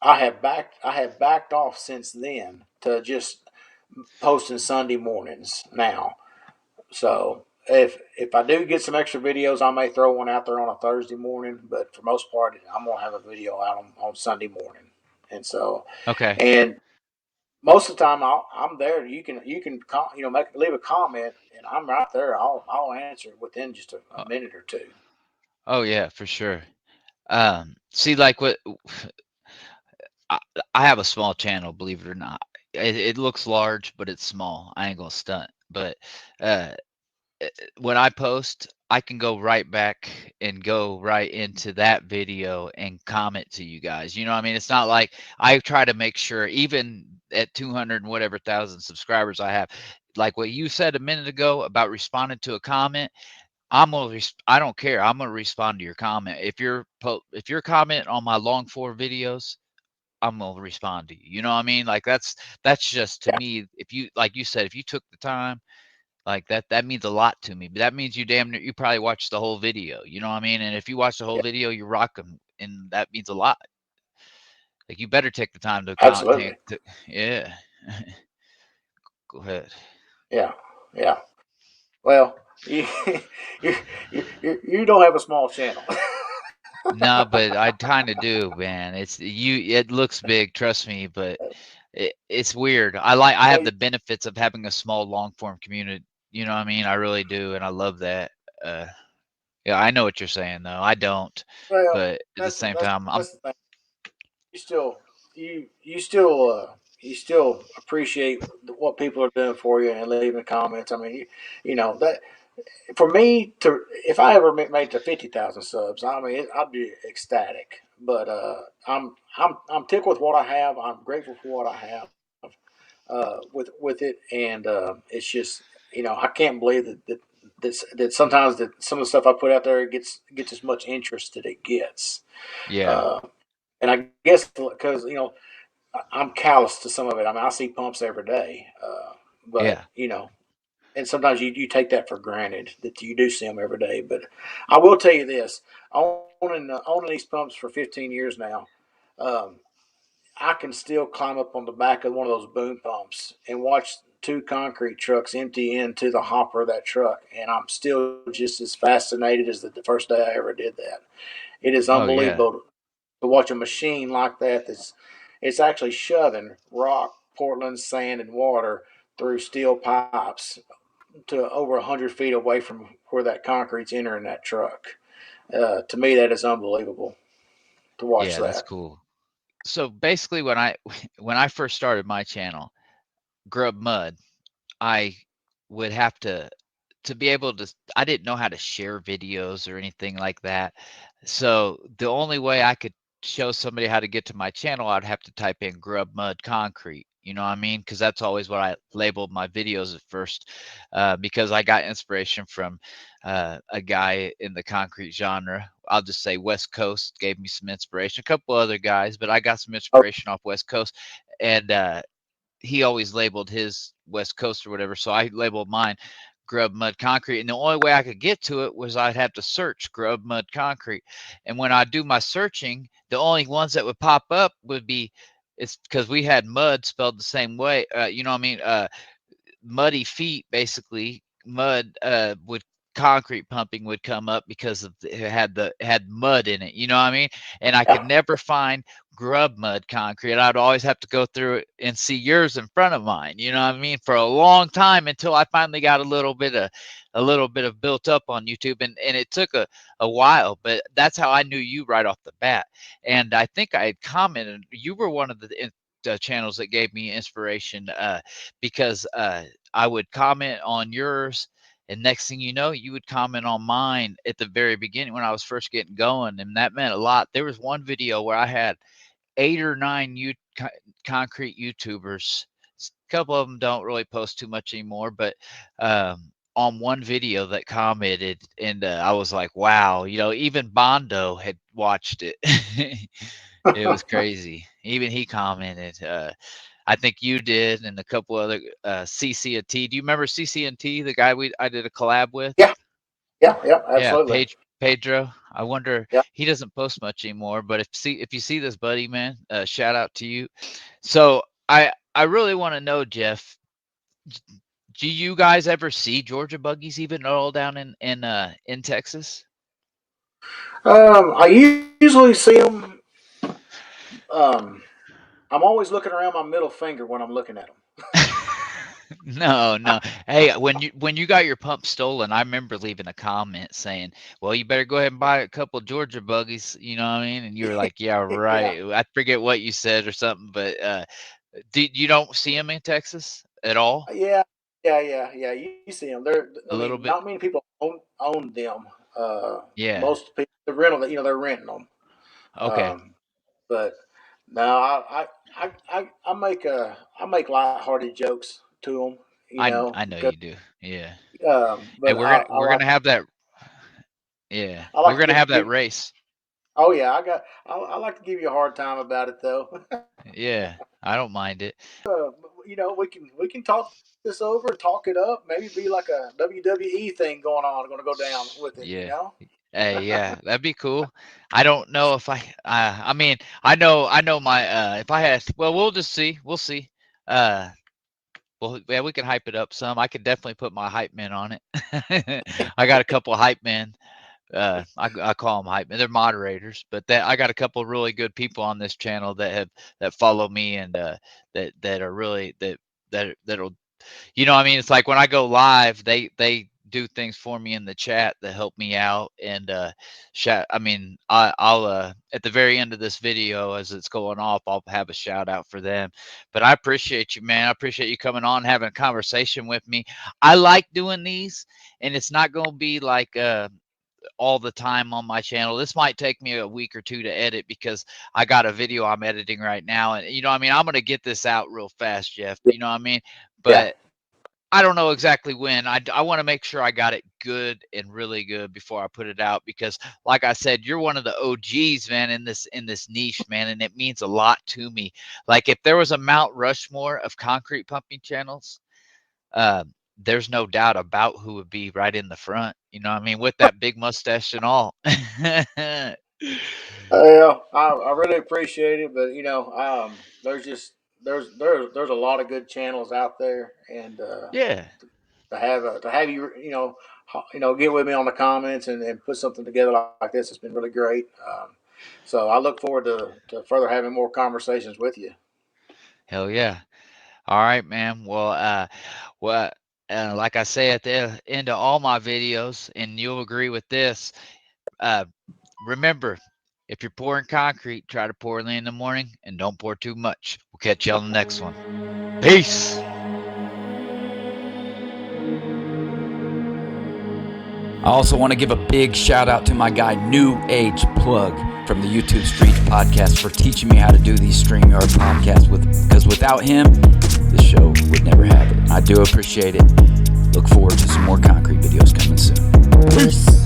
I have backed off since then to just posting Sunday mornings now. So if I do get some extra videos, I may throw one out there on a Thursday morning. But for most part, I'm gonna have a video out on Sunday morning. And so, okay. and most of the time I'm there. Leave a comment, and I'm right there. I'll answer within just a Uh, minute or two. Oh yeah, for sure. See, like what I, I have a small channel, believe it or not. It looks large, but it's small. I ain't gonna stunt. But uh, when I post, I can go right back and go right into that video and comment to you guys. You know what I mean? It's not like I try to make sure, even at 200 and whatever thousand subscribers I have, like what you said a minute ago about responding to a comment. I don't care. I'm gonna respond to your comment. If you're comment on my long form videos, I'm gonna respond to you. You know what I mean? Like that's just to Yeah, me. If you like you said, if you took the time like that means a lot to me. But that means you probably watched the whole video. You know what I mean? And if you watch the whole yeah, video, you rock them, and that means a lot. Like you better take the time to absolutely. yeah. Go ahead. Yeah, yeah. Well, you you don't have a small channel. No, but I kind of do, man. It looks big, trust me, but it's weird. I have well, the benefits of having a small long form community. You know what I mean? I really do, and I love that. Uh, yeah, I know what you're saying though. I don't, well, but at the same time, I'm that's the thing. You still you still appreciate what people are doing for you and leaving comments. I mean, you know that for me to if I ever made it to 50,000 subs, I mean I'd be ecstatic. But I'm tickled with what I have. I'm grateful for what I have with it, and it's just I can't believe that sometimes that some of the stuff I put out there gets as much interest that it gets. Yeah. Uh, and I guess because I'm callous to some of it. I mean, I see pumps every day, but Yeah. and sometimes you take that for granted that you do see them every day. But I will tell you this: owning these pumps for 15 years now, um, I can still climb up on the back of one of those boom pumps and watch two concrete trucks empty into the hopper of that truck, and I'm still just as fascinated as the first day I ever did that. It is Oh yeah. unbelievable to watch a machine like that. It's actually shoving rock, Portland, sand, and water through steel pipes to over 100 feet away from where that concrete's entering that truck. To me, that is unbelievable to watch Yeah, that's that. cool. So basically when I when I first started my channel, Grub Mud, I would have to be able to I didn't know how to share videos or anything like that. So the only way I could show somebody how to get to my channel, I'd have to type in Grub Mud Concrete. You know what I mean? Because that's always what I labeled my videos at first, because I got inspiration from a guy in the concrete genre. I'll just say West Coast gave me some inspiration. A couple other guys, but I got some Oh, inspiration off West Coast, and he always labeled his West Coast or whatever. So I labeled mine Grub Mud Concrete. And the only way I could get to it was I'd have to search Grub Mud Concrete. And when I do my searching, the only ones that would pop up would be it's because we had mud spelled the same way. You know what I mean? Muddy feet, basically mud would concrete pumping would come up because of it had mud in it, you know what I mean? And I could yeah. never find Grub Mud Concrete. I'd always have to go through it and see yours in front of mine, you know what I mean, for a long time until I finally got a little bit of built up on YouTube, and it took a while, but that's how I knew you right off the bat. And I think I had commented you were one of the channels that gave me inspiration, because I would comment on yours, and next thing you know, you would comment on mine at the very beginning when I was first getting going, and that meant a lot. There was one video where I had 8 or 9 concrete YouTubers. A couple of them don't really post too much anymore, but on one video that commented, and I was like, wow, even Bondo had watched it. It was crazy. Even he commented. I think you did, and a couple other CC&T. Do you remember CC&T, the guy I did a collab with? Yeah, yeah, Yeah, absolutely. Pedro. I wonder Yeah. he doesn't post much anymore, but if you see this, buddy, man, shout out to you. So I really want to know, Jeff. Do you guys ever see Georgia buggies even all down in Texas? I usually see them. Um, I'm always looking around my middle finger when I'm looking at them. No, no. Hey, when you got your pump stolen, I remember leaving a comment saying, "Well, you better go ahead and buy a couple Georgia buggies." You know what I mean? And you were like, "Yeah, Yeah, right." I forget what you said or something, but you don't see them in Texas at all? yeah, yeah. You see them. I A little mean, bit? not many people own them. Yeah. Most people, the rental, they're renting them. Okay. But no, I make lighthearted jokes to them. I know Because you do. Yeah. Hey, but I we're like gonna have that. Yeah, I we're like to gonna have that give. race. Oh yeah, I like to give you a hard time about it though. Yeah, I don't mind it. We can talk this over, talk it up, maybe be like a WWE thing going to go down with it. Yeah. Hey, yeah, that'd be cool. I don't know if I mean, I know my, if I had, well, we'll just see. We'll see. Uh, well, yeah, we can hype it up some. I could definitely put my hype men on it. I got a couple of hype men. I call them hype men. They're moderators, but I got a couple of really good people on this channel that follow me, and that are really that'll, I mean, it's like when I go live, they do things for me in the chat that help me out. And I'll at the very end of this video, as it's going off, I'll have a shout out for them. But I appreciate you, man. I appreciate you coming on, having a conversation with me. I like doing these, and it's not going to be like all the time on my channel. This might take me a week or two to edit because I got a video I'm editing right now, and you know what I mean, I'm going to get this out real fast, Jeff. You know what I mean? But I don't know exactly when. I want to make sure I got it good and really good before I put it out, because like I said, you're one of the OGs, man, in this niche, man, and it means a lot to me. Like, if there was a Mount Rushmore of concrete pumping channels, there's no doubt about who would be right in the front. You know what I mean? With that big mustache and all. Yeah, I really appreciate it, but you know, there's a lot of good channels out there, and Yeah. to have you get with me on the comments and put something together like this, it's been really great. So I look forward to further having more conversations with you. Hell yeah. All right, man. Well, like I say at the end of all my videos, and you'll agree with this, remember, if you're pouring concrete, try to pour early in the morning and don't pour too much. We'll catch you on the next one. Peace. I also want to give a big shout out to my guy New Age Plug from the YouTube Streets podcast for teaching me how to do these StreamYard podcasts, because without him, this show would never happen. I do appreciate it. Look forward to some more concrete videos coming soon. Peace.